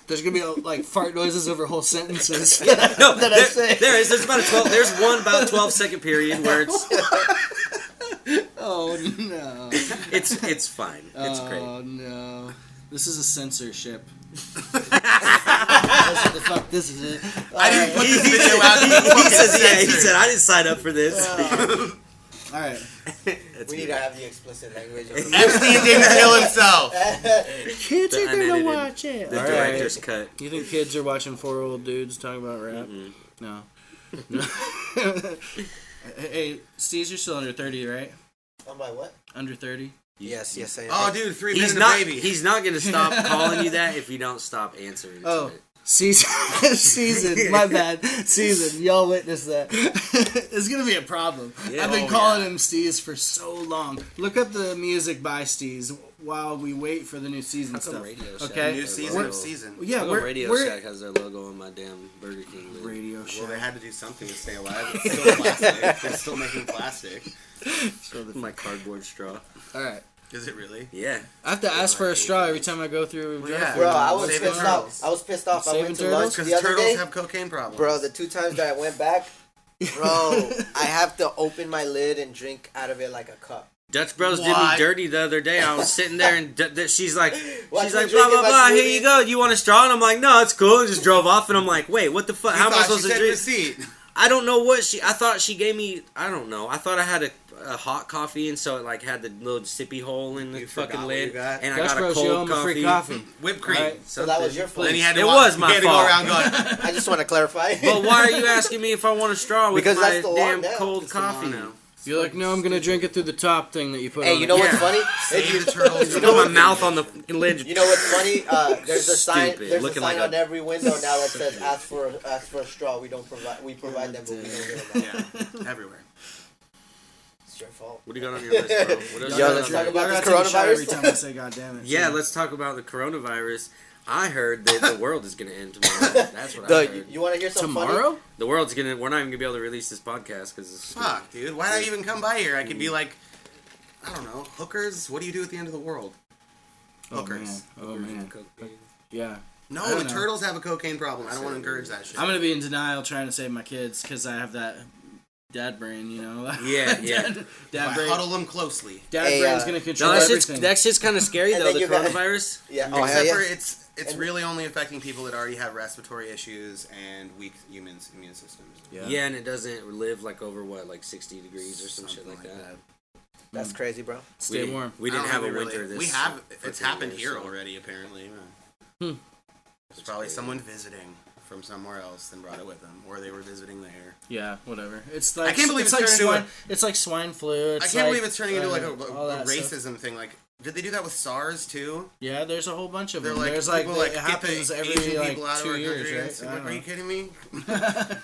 S2: There's gonna be like fart noises over whole sentences.
S1: No,
S2: that I say.
S1: there is. There's about a 12. There's one about 12-second period where it's.
S2: Oh no.
S1: It's fine. It's great.
S2: Oh no. This is a censorship. That's what the fuck this is it.
S4: I didn't put this video out.
S1: He said I didn't sign up for this.
S2: All right.
S3: We need to have the explicit language.
S4: Epstein didn't kill himself.
S2: Kids
S1: The
S2: are gonna
S1: unedited-
S2: watch it.
S1: The
S2: All
S1: director's
S2: right.
S1: cut.
S2: You think kids are watching 4 old dudes talking about rap? No. Hey, Steve, you're still under 30, right?
S3: I'm like, what?
S2: Under 30?
S3: Yes, I am.
S4: Oh, dude, 3
S1: He's
S4: minutes
S1: not.
S4: baby.
S1: He's not gonna stop calling you that if you don't stop answering.
S2: Oh.
S1: To it.
S2: Season, my bad. Season, y'all witnessed that. It's gonna be a problem.
S1: Yeah.
S2: I've been
S1: Oh,
S2: calling him Steez for so long. Look up the music by Steez while we wait for the new season
S1: How come
S2: stuff.
S1: Radio Shack
S2: Okay?
S4: New
S1: has
S4: season
S1: their
S4: of
S1: logo?
S4: season.
S2: Yeah,
S1: How come
S2: we're
S1: Radio Shack has their logo on my damn Burger King lid?
S2: Radio Shack.
S4: Well, they had to do something to stay alive. It's still plastic. They're still making plastic.
S1: So my cardboard straw.
S2: All right.
S4: Is it really?
S1: Yeah.
S2: I have to ask for a straw every time I go through.
S4: Yeah.
S3: Bro, I was
S4: Saving
S3: pissed
S4: turtles.
S3: off. I was pissed off. I
S2: Saving
S3: went to
S2: turtles?
S3: lunch
S4: Because
S3: the other
S4: turtles
S3: day.
S4: have cocaine problems.
S3: Bro, the 2 times that I went back, bro, I have to open my lid and drink out of it like a cup.
S1: Dutch Bros did me
S4: What?
S1: dirty the other day. I was sitting there and she's like,
S3: Watch me
S1: blah
S3: drinking
S1: blah
S3: my
S1: blah. Here
S3: smoothie.
S1: you go. You want a straw? And I'm like, no, it's cool. And just drove off. And I'm like, wait, what the fuck?
S4: You
S1: How am I
S4: thought
S1: supposed
S4: she
S1: to
S4: said
S1: drink?
S4: receipt.
S1: I don't know what she. I thought she gave me. I don't know. I thought I had a hot coffee, and so it like had the little sippy hole in the
S4: You
S1: fucking
S4: forgot what you
S1: lid,
S4: got?
S1: and I
S2: Dutch
S1: got a
S2: Bros, you owe
S1: cold
S2: him a free
S1: coffee.
S2: coffee.
S4: Whipped cream.
S2: Right.
S3: So that was your fault.
S4: Then you had to
S1: It
S4: walk,
S1: was my
S4: you had to
S1: fault.
S4: go around going,
S3: I just want to clarify.
S1: But why are you asking me if I want a straw with
S3: Because
S1: my
S3: that's the law
S1: damn
S3: now.
S1: cold
S4: It's the law
S1: coffee?
S4: now.
S2: You're like, no, I'm gonna drink it through the top thing that you put
S3: Hey,
S2: on
S3: you
S2: it.
S3: know what's
S1: Yeah.
S3: funny?
S4: Save the turtles.
S1: I put my mouth on the fucking lid.
S3: You know what's funny? There's a sign.
S1: Stupid.
S3: There's a
S1: Looking
S3: sign
S1: like
S3: on every window now that says "Ask for a straw." We don't provide. We provide them, but we don't give them out.
S4: Yeah, everywhere.
S3: It's your fault.
S1: What do you got on your list, bro? What else
S3: Yo,
S1: you
S3: let's
S1: got on
S3: talk
S1: there?
S3: about
S2: Y'all
S3: this
S2: gotta take a shot
S3: coronavirus.
S2: every time I say God damn it.
S1: Yeah, let's talk about the coronavirus. I heard that the world is gonna end tomorrow. That's what I heard.
S3: You want to hear something
S2: Tomorrow?
S1: The world's gonna. We're not even gonna be able to release this podcast because
S4: Fuck, dude. Why'd I even come by here? I could be like, I don't know, hookers? What do you do at the end of the world? Hookers.
S2: Oh man. Yeah. I
S4: No,
S2: don't
S4: the
S2: know.
S4: turtles have a cocaine problem. I don't want to encourage that shit.
S2: I'm gonna be in denial trying to save my kids because I have that dad brain, you know.
S1: Yeah, yeah.
S2: Dad
S4: I
S2: brain.
S4: funny. Huddle them closely.
S2: Dad
S3: Hey,
S2: brain's gonna control
S1: No,
S2: everything.
S1: that shit's kind of scary
S3: And
S1: though.
S3: then
S1: The
S3: you got-
S1: coronavirus.
S3: Yeah. Oh hell
S4: Except
S3: yeah.
S4: for it's really only affecting people that already have respiratory issues and weak immune systems.
S1: Yeah, and it doesn't live like over what, like 60 degrees or some shit
S4: Something
S1: like that.
S3: That's crazy, bro.
S2: Stay warm.
S1: We didn't
S4: I
S1: have
S4: don't
S1: a
S4: know,
S1: winter this.
S4: We have.
S1: for
S4: It's
S1: 10
S4: happened
S1: years,
S4: here
S1: so-
S4: already, apparently.
S2: Hmm.
S4: It's probably someone visiting from somewhere else and brought it with them, or they were visiting there.
S2: Yeah, whatever. It's like
S4: I can't believe
S2: it's
S4: it's
S2: like
S4: turned into
S2: swine. It's like swine flu.
S4: I
S2: It's
S4: can't
S2: like,
S4: believe it's turning into like
S2: all
S4: a
S2: that stuff.
S4: racism thing. Like, did they do that with SARS too?
S2: Yeah, there's a whole bunch of
S4: They're
S2: them.
S4: like,
S2: There's like
S4: people like
S2: it
S4: get
S2: happens
S4: the
S2: every
S4: Asian
S2: like
S4: people out of
S2: 2
S4: our
S2: years,
S4: country.
S2: right?
S4: It's
S2: I
S4: like,
S2: don't
S4: are you
S2: know.
S4: kidding me?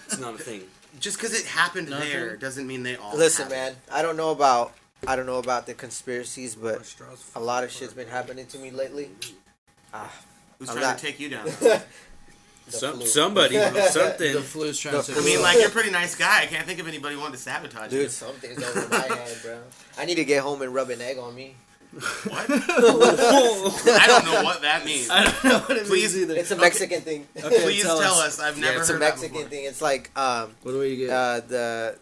S1: It's not a thing.
S4: Just because it happened
S2: Nothing.
S4: there doesn't mean they all.
S3: Listen,
S4: happen.
S3: man. I don't know about the conspiracies, but a lot of shit's been happening to me lately.
S4: Who's
S3: I'm
S4: trying
S3: not-
S4: to take you down?
S3: Flu.
S1: Somebody, something.
S2: The flu's trying to.
S4: I mean, like, you're a pretty nice guy. I can't think of anybody wanting to sabotage you.
S3: Dude, something's over my head, bro. I need to get home and rub an egg on me.
S4: What? I don't know what that means.
S2: I don't know what it
S4: Please,
S2: means either.
S3: It's a Mexican thing.
S2: Okay,
S4: Please tell us. I've never
S3: It's a
S4: heard that
S3: Mexican
S4: before.
S3: thing. It's like
S2: What do we get?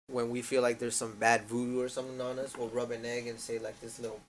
S3: when we feel like there's some bad voodoo or something on us, we'll rub an egg and say like this little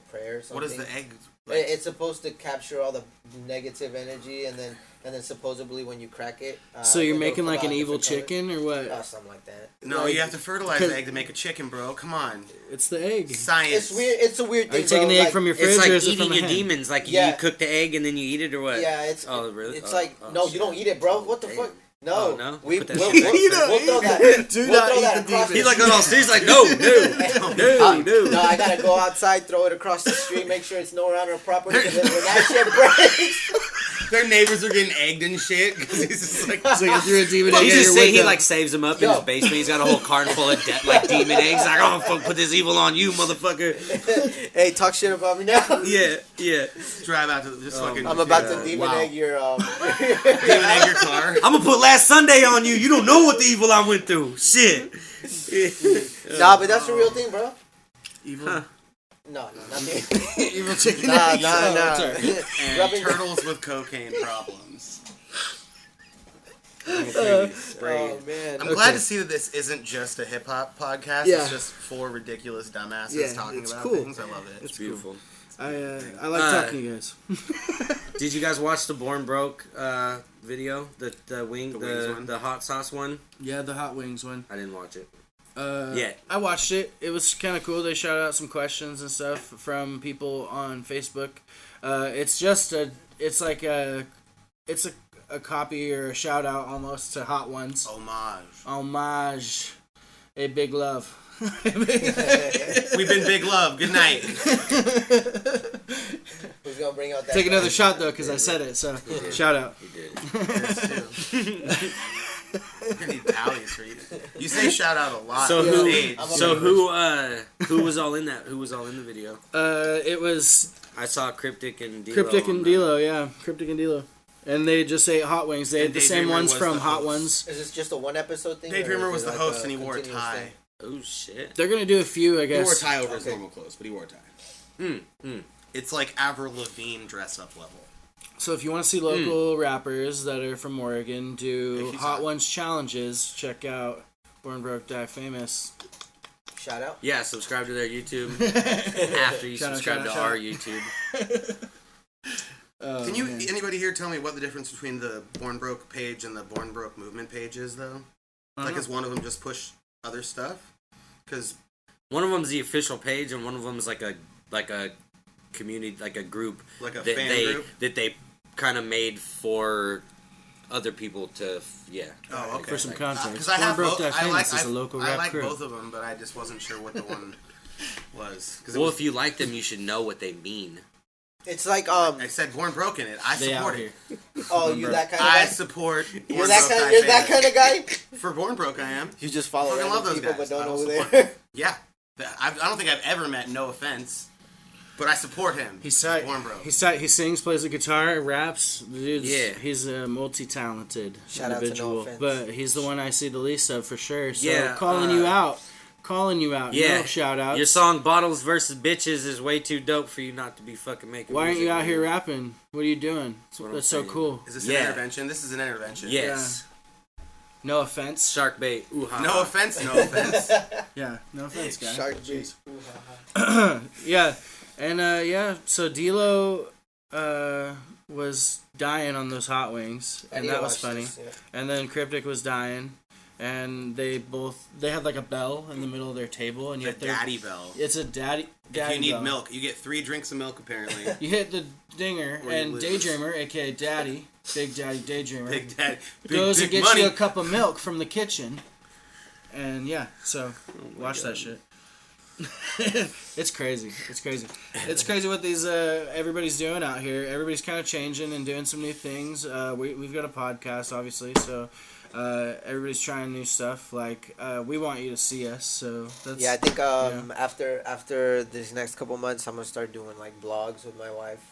S3: prayer or something.
S4: What is the egg?
S3: It's supposed to capture all the negative energy, and then supposedly when you crack it.
S2: So you're
S3: it'll
S2: making
S3: come
S2: like
S3: out
S2: an evil
S3: different
S2: chicken or what?
S3: colors. Something like that.
S4: No,
S2: Like,
S4: you have to fertilize the egg to make a chicken, bro. Come on.
S2: It's the egg.
S4: Science.
S3: It's weird. It's a weird
S2: Are
S3: thing.
S2: you taking
S3: bro.
S2: the egg
S3: like,
S2: from your fridge
S1: It's like
S2: or is it
S1: eating
S2: from a
S1: your
S2: hen?
S1: demons. Like
S3: Yeah.
S1: you cook the egg and then you eat it or what?
S3: Yeah, it's
S1: really?
S3: It's like no,
S1: shit.
S3: you don't eat it, bro. What the
S1: Damn.
S3: fuck? No,
S1: Oh, no?
S3: we'll
S1: Put that
S3: throw
S1: shit back.
S3: that.
S2: Do
S3: we'll
S2: not
S3: throw
S2: eat
S3: that
S2: the
S3: across
S2: demons.
S1: He's like on all streets, like no.
S3: No, I gotta go outside, throw it across the street, make sure it's nowhere on our property. Because when that shit breaks,
S4: Their neighbors are getting egged and shit because he's just like.
S2: So you threw a demon egg
S1: He
S2: at
S1: just
S2: your
S1: say he
S2: window.
S1: like saves them up in
S3: Yo.
S1: his basement. He's got a whole carton full of like demon eggs. Like, oh fuck, put this evil on you, motherfucker.
S3: hey, talk shit about me now.
S1: Yeah.
S4: Drive out to this fucking.
S3: I'm about to demon egg your
S4: demon egg your car.
S1: I'm gonna put last Sunday on you. You don't know what the evil I went through. Shit.
S3: Nah, but that's the real thing, bro.
S2: Evil.
S1: Huh.
S3: No, nothing.
S2: Evil chicken.
S3: Nah,
S2: egg.
S3: nah,
S2: Oh,
S3: nah.
S2: sorry.
S4: And
S3: Rubbing-
S4: turtles with cocaine problems.
S3: Oh man.
S4: I'm glad to see that this isn't just a hip hop podcast.
S2: Yeah.
S4: It's just four ridiculous dumbasses
S2: Yeah,
S4: talking
S2: it's
S4: about
S2: cool.
S4: things. I love it.
S2: It's
S1: Beautiful.
S2: I like talking to you guys.
S1: Did you guys watch the Born Broke video? The
S4: wings one?
S1: the hot sauce one?
S2: Yeah, the hot wings one.
S1: I didn't watch it.
S2: Yeah, I watched it. It was kind of cool. They shouted out some questions and stuff from people on Facebook. It's a copy or a shout out almost to Hot Ones. Homage. A big love.
S4: We've been big love. Good night.
S3: Who's gonna bring out that?
S2: Take another shot though, because I said it. So shout out.
S1: He did.
S4: We're gonna need tallies for you. You say shout out a lot.
S1: So
S4: on
S1: who?
S4: stage.
S1: Who was all in that? Who was all in the video?
S2: It was
S1: I saw Cryptic and D'Lo.
S2: Cryptic and D'Lo, yeah. Cryptic and D'Lo. And they just ate hot wings. They had
S4: And
S2: the same
S4: Daydreamer
S2: ones
S4: was
S2: from
S4: the
S2: Hot
S4: host.
S2: Ones.
S3: Is this just a one episode thing?
S4: Daydreamer
S3: or
S4: was
S3: is
S4: the
S3: it
S4: host
S3: like
S4: and he wore a
S3: continuous
S4: tie.
S3: thing?
S1: Oh shit.
S2: They're gonna do a few, I
S4: He wore a
S2: guess.
S4: tie over his normal clothes, but he wore a tie. It's like Avril Lavigne dress up level.
S2: So if you want to see local rappers that are from Oregon do
S4: If
S2: Hot
S4: he's
S2: Ones challenges, check out Born Broke Die Famous.
S3: Shout out.
S1: Yeah, subscribe to their YouTube after you
S2: Shout out,
S1: subscribe
S2: shout
S1: to
S2: out,
S1: our
S2: shout
S1: YouTube.
S4: Can you anybody here tell me what the difference between the Born Broke page and the Born Broke movement page is, though? Like, is one of them just push other stuff? Because
S1: One of them's the official page, and one of them's like a community, like a group,
S4: like a
S1: that
S4: fan group.
S1: that they kind of made for other people to,
S4: Oh, okay.
S2: For some context.
S4: Because I
S2: Born
S4: have
S2: Broke
S4: both.
S2: Die
S4: I
S2: Famous
S4: like
S2: is a local
S4: I
S2: rap
S4: like
S2: crew.
S4: both of them, but I just wasn't sure what the one was.
S1: Well, if you like them, you should know what they mean.
S3: It's like
S4: I said Born Broke in it. I
S2: They
S4: support
S2: out
S4: it.
S2: here.
S3: oh, you that kind of
S4: I
S3: guy?
S4: support.
S3: You're
S4: Born
S3: that
S4: Broke
S3: kind.
S4: Die
S3: You're that
S4: Famous.
S3: kind of guy.
S4: For Born Broke, I am.
S3: You just follow
S4: Fucking love
S3: random
S4: those
S3: people,
S4: guys.
S3: but don't
S4: I
S3: know
S4: don't
S3: who
S4: support
S3: they are.
S4: Yeah, I don't think I've ever met. No offense, but I support him.
S2: He's tight.
S4: Born Broke.
S2: He's tight. He sings, plays the guitar, raps. The dude's,
S1: Yeah.
S2: he's a multi-talented
S3: Shout out to No
S2: individual.
S3: Offense.
S2: But he's the one I see the least of for sure. So
S1: Yeah,
S2: calling you out.
S1: Yeah.
S2: No shout outs.
S1: Your song "Bottles vs. Bitches" is way too dope for you not to be fucking making.
S2: Why aren't you
S1: music,
S2: out
S1: man.
S2: here rapping? What are you doing?
S1: what I'm
S2: That's so
S1: saying.
S2: cool.
S4: Is this an
S1: Yeah.
S4: intervention? This is an intervention.
S1: Yes.
S2: No offense.
S1: Shark bait. Ooh, ha,
S4: No
S1: ha.
S4: offense. No offense.
S2: Yeah, no offense, guy.
S3: Shark
S2: Jeez.
S3: Jeez.
S2: Yeah, and so D'Lo was dying on those hot wings, and that was funny. And then Cryptic was dying, and they had like a bell in the middle of their table, and
S4: The
S2: yet
S4: daddy bell.
S2: It's a daddy
S4: If you need
S2: bell.
S4: milk, you get 3 drinks of milk. Apparently.
S2: You hit the dinger,
S4: Where you
S2: and
S4: lose.
S2: Daydreamer, aka Daddy, Big Daddy Daydreamer,
S4: Big daddy.
S2: goes
S4: Big
S2: and gets
S4: money.
S2: you a cup of milk from the kitchen. And yeah, so watch that shit. It's crazy. It's crazy. It's crazy what these everybody's doing out here. Everybody's kind of changing and doing some new things. We've got a podcast, obviously, so everybody's trying new stuff. Like we want you to see us. So that's
S3: Yeah, I think after this next couple months, I'm gonna start doing like blogs with my wife,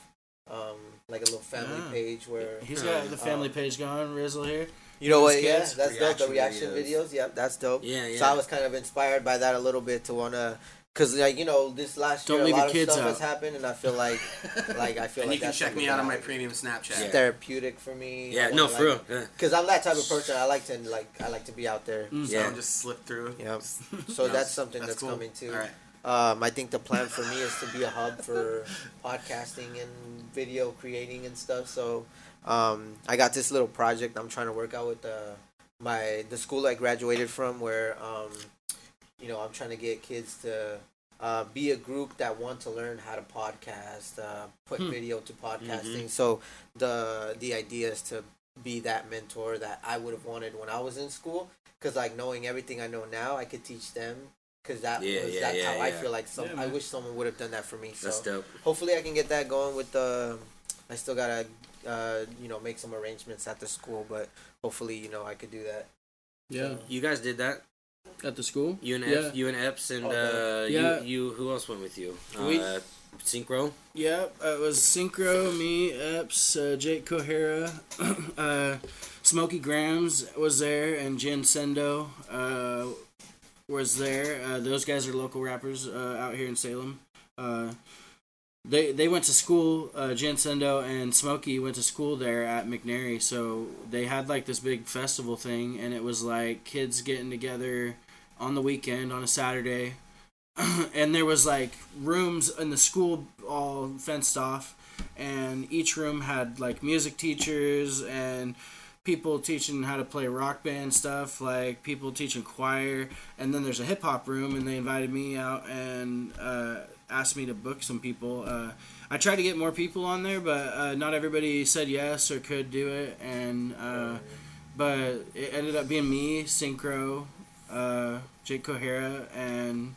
S3: like a little family page where
S2: he's got the family page going. Rizzle here.
S3: you know what?
S2: Those
S3: Yeah,
S2: kids?
S3: that's dope. The reaction
S4: Reaction
S3: videos. Yep, that's dope.
S1: Yeah, yeah.
S3: So I was kind of inspired by that a little bit to wanna Cause like this last year a lot of stuff has happened, and I feel like
S4: and you can check me out on my premium Snapchat.
S3: Therapeutic for me.
S1: Yeah, no, for real. Yeah.
S3: Cause I'm that type of person. I like to be out there.
S4: So just slip through.
S3: Yep. So that's something that's cool. Coming too. All right. I think the plan for me is to be a hub for podcasting and video creating and stuff. So, I got this little project I'm trying to work out with the school I graduated from, where I'm trying to get kids to be a group that want to learn how to podcast, put video to podcasting. Mm-hmm. So the idea is to be that mentor that I would have wanted when I was in school. Because like knowing everything I know now, I could teach them. Because that's how I feel like I wish someone would have done that for me. So
S1: that's dope.
S3: Hopefully I can get that going with I still gotta make some arrangements at the school, but hopefully I could do that.
S2: Yeah,
S1: you guys did that
S2: at the school.
S1: You and Epps, and you. Who else went with you? Synchro.
S2: Yeah, it was Synchro, me, Epps, Jake Kohara, Smokey Grams was there, and Jen Sendo was there. Those guys are local rappers out here in Salem. They went to school. Jen Sendo and Smokey went to school there at McNary, so they had like this big festival thing, and it was like kids getting together on the weekend on a Saturday, and there was like rooms in the school all fenced off, and each room had like music teachers and people teaching how to play rock band stuff, like people teaching choir, and then there's a hip hop room, and they invited me out and asked me to book some people. I tried to get more people on there, but not everybody said yes or could do it, and but it ended up being me, Synchro, Jake Kohara, and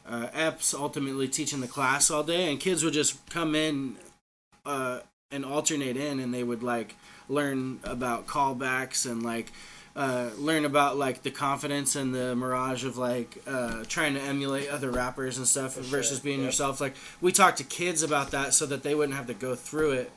S2: Epps ultimately teaching the class all day, and kids would just come in and alternate in, and they would like learn about callbacks and like learn about like the confidence and the mirage of like trying to emulate other rappers and stuff versus being yourself. Like we talked to kids about that so that they wouldn't have to go through it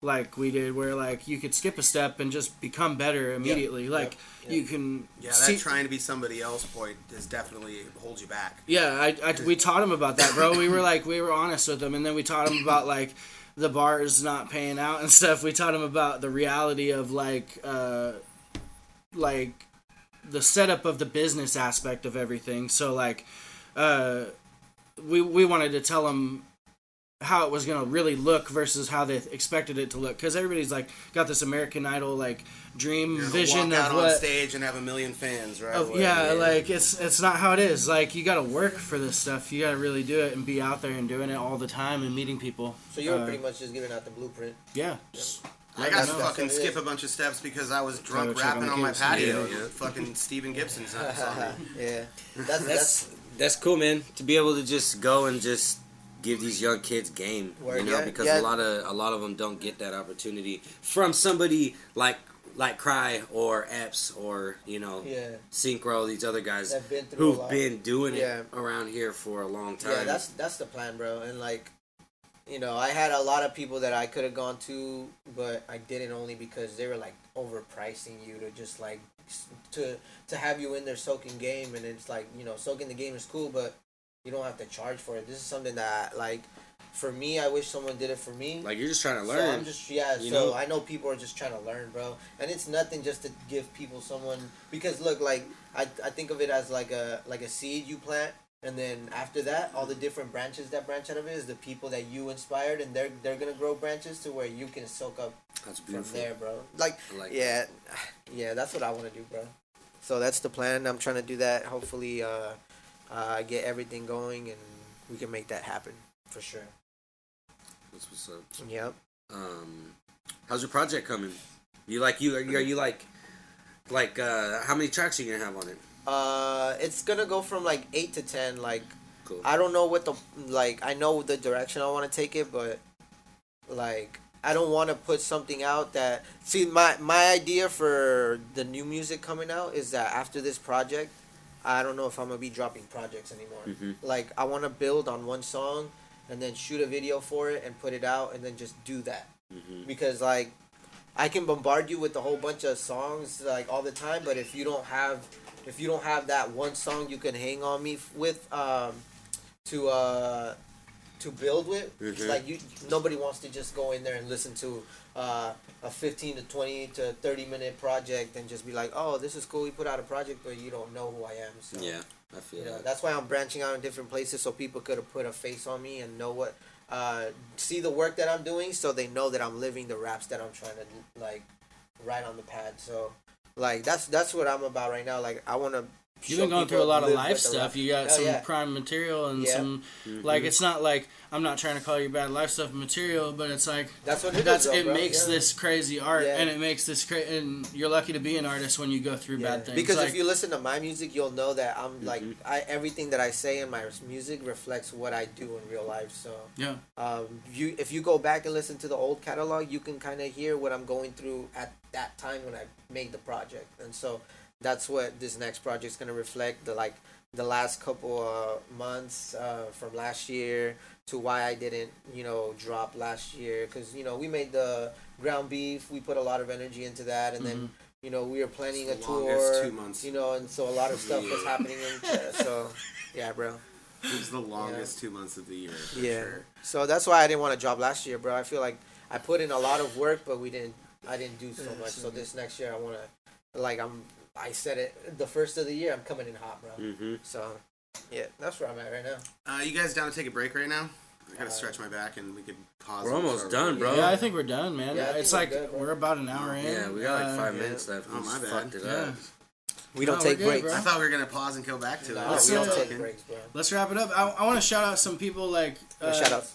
S2: like we did, where like you could skip a step and just become better immediately. Like you can
S4: that trying to be somebody else point is definitely holds you back.
S2: We taught them about that, bro. We were honest with them, and then we taught them about like the bars not paying out and stuff. We taught them about the reality of like the setup of the business aspect of everything. So like we wanted to tell them how it was going to really look versus how they expected it to look, because everybody's like got this American Idol like dream vision
S4: walk out
S2: of
S4: on stage and have 1 million fans, right?
S2: Like it's not how it is. Like you got to work for this stuff. You got to really do it and be out there and doing it all the time and meeting people.
S3: So you were pretty much just giving out the blueprint.
S2: Yeah.
S4: I got to fucking skip a bunch of steps because I was drunk rapping on my patio. Fucking Steven Gibson's saw me.
S3: Yeah.
S1: That's cool, man. To be able to just go and just give these young kids game, because a lot of them don't get that opportunity from somebody like Cry or Epps or Synchro, these other guys who've been doing it around here for a long time.
S3: Yeah, that's the plan, bro. And like, I had a lot of people that I could have gone to, but I didn't, only because they were like overpricing you to just like to have you in there soaking game, and it's like soaking the game is cool, but you don't have to charge for it. This is something that, like, for me, I wish someone did it for me.
S1: Like, you're just trying to learn.
S3: So I'm just, I know people are just trying to learn, bro. And it's nothing just to give people someone, because look, like, I think of it as like a seed you plant, and then after that, all the different branches that branch out of it is the people that you inspired, and they're gonna grow branches to where you can soak up from there, bro. Like that's what I want to do, bro. So that's the plan. I'm trying to do that. Hopefully, get everything going, and we can make that happen for sure.
S1: That's what's up.
S3: Yep.
S1: How's your project coming? Are you how many tracks are you gonna have on it?
S3: It's gonna go from like 8 to 10. Like,
S1: cool.
S3: I don't know what I know the direction I want to take it, but like, I don't want to put something out that. See, my idea for the new music coming out is that after this project, I don't know if I'm going to be dropping projects anymore. Mm-hmm. Like, I want to build on one song and then shoot a video for it and put it out and then just do that. Mm-hmm. Because, like, I can bombard you with a whole bunch of songs, like, all the time, but if you don't have that one song you can hang on me with, to build with. It's like nobody wants to just go in there and listen to a 15 to 20 to 30-minute project and just be like, oh, this is cool, we put out a project, but you don't know who I am. So,
S1: yeah, I feel that.
S3: That's why I'm branching out in different places so people could have put a face on me and know what, see the work that I'm doing, so they know that I'm living the raps that I'm trying to like write on the pad. So like that's what I'm about right now. Like I want to.
S2: You've been going through a lot of life stuff. You got some prime material and some like it's not like I'm not trying to call you bad life stuff material, but it's like
S3: that's what it is.
S2: It makes this crazy art, and it makes this and you're lucky to be an artist when you go through bad things.
S3: Because if you listen to my music, you'll know that I'm like everything that I say in my music reflects what I do in real life. So if you go back and listen to the old catalog, you can kind of hear what I'm going through at that time when I made the project, and so. That's what this next project's gonna reflect. The last couple months from last year to why I didn't drop last year, because we made the ground beef. We put a lot of energy into that, and then we were planning a tour.
S4: 2 months.
S3: And so a lot of stuff was happening. So yeah, bro.
S4: It was the longest 2 months of the year. For sure.
S3: So that's why I didn't want to drop last year, bro. I feel like I put in a lot of work, but I didn't do so much. So this next year I want to I said it the first of the year. I'm coming in hot, bro. So, yeah, that's where I'm at right now.
S4: You guys down to take a break right now? I gotta stretch my back, and we could pause.
S1: We're almost done, bro.
S2: Yeah, I think we're done, man.
S3: Yeah,
S2: it's like we're about an hour in.
S1: Yeah, we got like 5 minutes left.
S4: Oh, my bad.
S1: Fucked it up.
S3: We don't take breaks.
S4: I thought we were gonna pause and go back to it.
S3: We don't take breaks, bro.
S2: Let's wrap it up. I want to shout out some people like shout outs.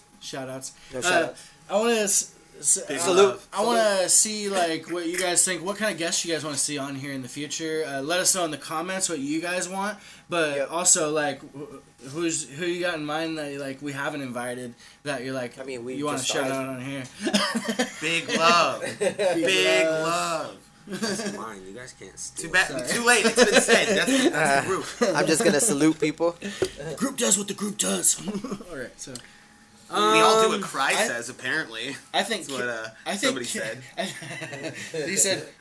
S3: No shout outs.
S2: I want to.
S3: Salute.
S2: I want to see like what you guys think. What kind of guests you guys want to see on here in the future? Let us know in the comments what you guys want. But also like, who you got in mind that like we haven't invited that you're like you want to shout out on here?
S4: Big love, big love.
S1: That's mine. You guys can't steal.
S4: Too late. It's been said. That's the group.
S3: I'm just gonna salute people.
S2: The group does what the group does. All right, so.
S4: We all do what Cry says, apparently.
S2: I think
S4: that's what somebody said.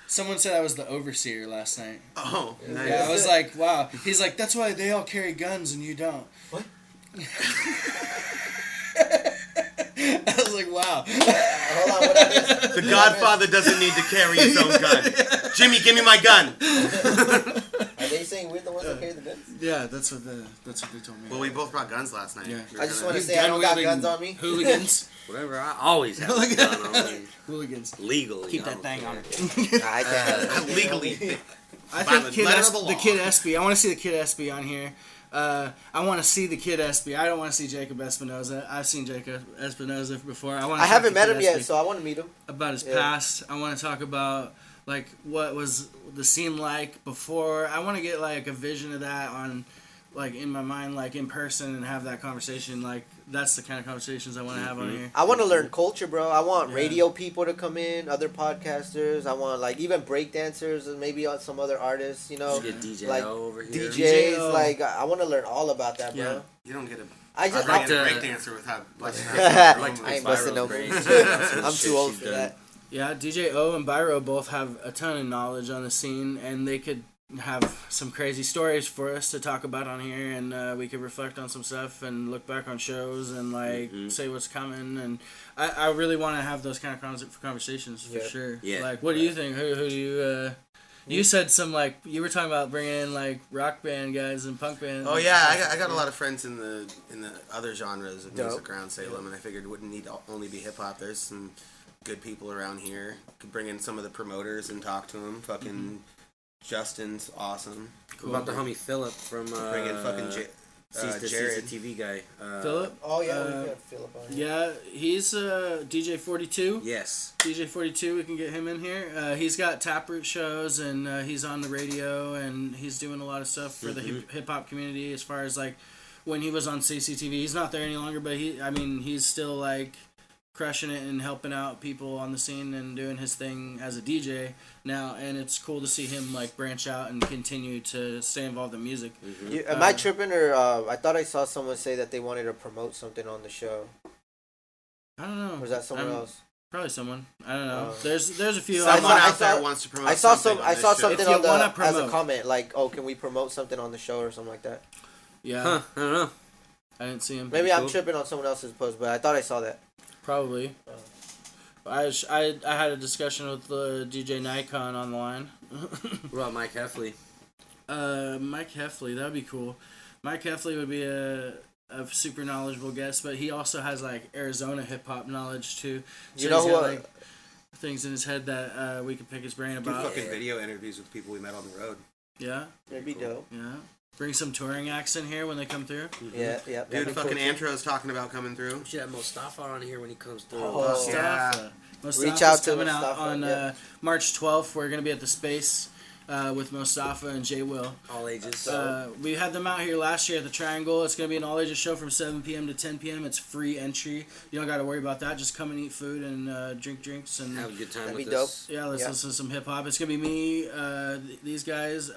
S2: Someone said I was the overseer last night.
S4: Oh, nice.
S2: Yeah, I was like, wow. He's like, that's why they all carry guns and you don't.
S3: What?
S2: I was like, wow.
S3: Hold on, what is
S4: The Godfather doesn't need to carry his own gun. Jimmy, give me my gun.
S3: Are they saying we're the ones that carry the guns?
S2: Yeah, that's what they told me.
S4: Well, we both brought guns last night.
S2: Yeah.
S3: I just want to say I don't got guns on me.
S2: Hooligans.
S1: Whatever, I always have a gun on me.
S2: Hooligans.
S1: Legally.
S2: Keep that thing on.
S3: I can't.
S4: Legally.
S2: I think the Kid SB. I want to see the Kid SB on here. I want to see the Kid SB. I don't want to see Jacob Espinoza. I've seen Jacob Espinoza before. I
S3: haven't met him yet, so I want to meet him.
S2: About his past. I want to talk about like what was the scene like before. I want to get like a vision of that on like in my mind, like in person, and have that conversation. Like that's the kind of conversations I want to have on here.
S3: I want to learn culture, bro. I want radio people to come in, other podcasters. I want like even breakdancers and maybe some other artists.
S1: Just get DJ
S3: like
S1: over here.
S3: DJs. Like I want to learn all about that, bro.
S4: Yeah. You don't get a.
S3: I
S4: like a breakdancer without busting
S3: I ain't busting no moves. I'm too old for that.
S2: Yeah, DJ O and Byro both have a ton of knowledge on the scene, and they could have some crazy stories for us to talk about on here, and we could reflect on some stuff and look back on shows and like say what's coming. And I really want to have those kind of conversations for sure. Yeah. Like, what do you think? Who do you? You said some like you were talking about bringing in like rock band guys and punk bands.
S4: Oh yeah, I got a lot of friends in the other genres of music around Salem, and I figured it wouldn't need to only be hip hop. There's some good people around here. Could bring in some of the promoters and talk to them. Fucking Justin's awesome.
S1: Cool. What about the homie Philip from
S4: bring in fucking
S1: Jared, TV guy.
S2: Philip?
S3: Oh yeah, we got Philip on here.
S2: Yeah, he's DJ 42.
S1: Yes.
S2: DJ 42, we can get him in here. He's got Taproot shows, and he's on the radio, and he's doing a lot of stuff for the hip hop community. As far as like when he was on CCTV, he's not there any longer, but he's still like crushing it and helping out people on the scene and doing his thing as a DJ now, and it's cool to see him like branch out and continue to stay involved in music.
S3: Am I tripping, or I thought I saw someone say that they wanted to promote something on the show?
S2: I don't know.
S3: Or was that someone else?
S2: Probably someone. I don't know. There's a few.
S4: Someone out there wants to promote.
S3: I saw something on the as a comment like, "Oh, can we promote something on the show or something like that?"
S2: Yeah.
S1: Huh, I don't know.
S2: I didn't see him.
S3: Maybe I'm tripping on someone else's post, but I thought I saw that.
S2: Probably. I had a discussion with the DJ Nikon on the line.
S1: What about Mike Heffley?
S2: Mike Heffley, that'd be cool. Mike Heffley would be a super knowledgeable guest, but he also has like Arizona hip hop knowledge too. So
S3: you know
S2: he's got,
S3: what?
S2: like, things in his head that we could pick his brain about.
S4: Do fucking video interviews with people we met on the road.
S2: Yeah.
S3: That'd be dope.
S2: Yeah. Bring some touring acts in here when they come through.
S3: Yeah.
S4: Dude, fucking Antro's talking about coming through.
S1: We should have Mustafa on here when he comes through.
S2: Mustafa.
S3: Reach out to
S2: coming
S3: Mustafa,
S2: out on March 12th. We're gonna be at the Space with Mustafa and Jay Will.
S1: All ages.
S2: We had them out here last year at the Triangle. It's gonna be an all ages show from 7 p.m. to 10 p.m. It's free entry. You don't got to worry about that. Just come and eat food and drink drinks and
S1: have a good time.
S3: That'd
S1: with
S3: be
S1: us.
S3: dope.
S2: Yeah, let's listen to some hip hop. It's gonna be me, these guys.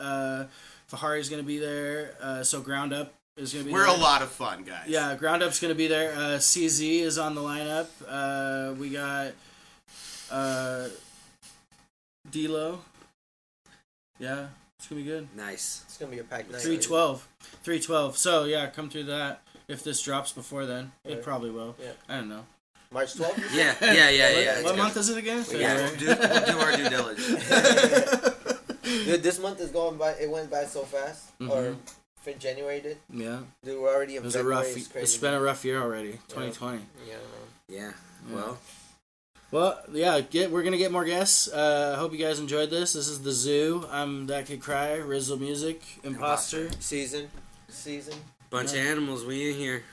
S2: Fahari's gonna be there. So Ground Up is gonna be.
S4: We're
S2: there.
S4: a lot of fun, guys.
S2: Yeah, Ground Up's gonna be there. CZ is on the lineup. We got D-Lo. Yeah, it's gonna be good.
S1: Nice.
S3: It's gonna be a packed night.
S2: 312. So yeah, come through that. If this drops before then, it
S3: Right.
S2: probably will.
S3: Yeah.
S2: I don't know.
S3: March 12th?
S1: Yeah.
S2: What month is it again?
S1: Yeah.
S4: We'll do our due diligence.
S3: Dude, this month is going by. It went by so fast.
S2: Mhm.
S3: Or January did.
S2: Yeah.
S3: Dude, we're already in
S2: It was a
S3: February.
S2: rough.
S3: It's crazy.
S2: It's been a rough year already. 2020.
S3: Yeah, man.
S1: Yeah.
S2: Yeah.
S1: Well,
S2: yeah. We're gonna get more guests. I hope you guys enjoyed this. This is the Zoo. I'm ThatKidCry, RizzleMusik, Imposter.
S3: Season.
S1: bunch of animals. We in here.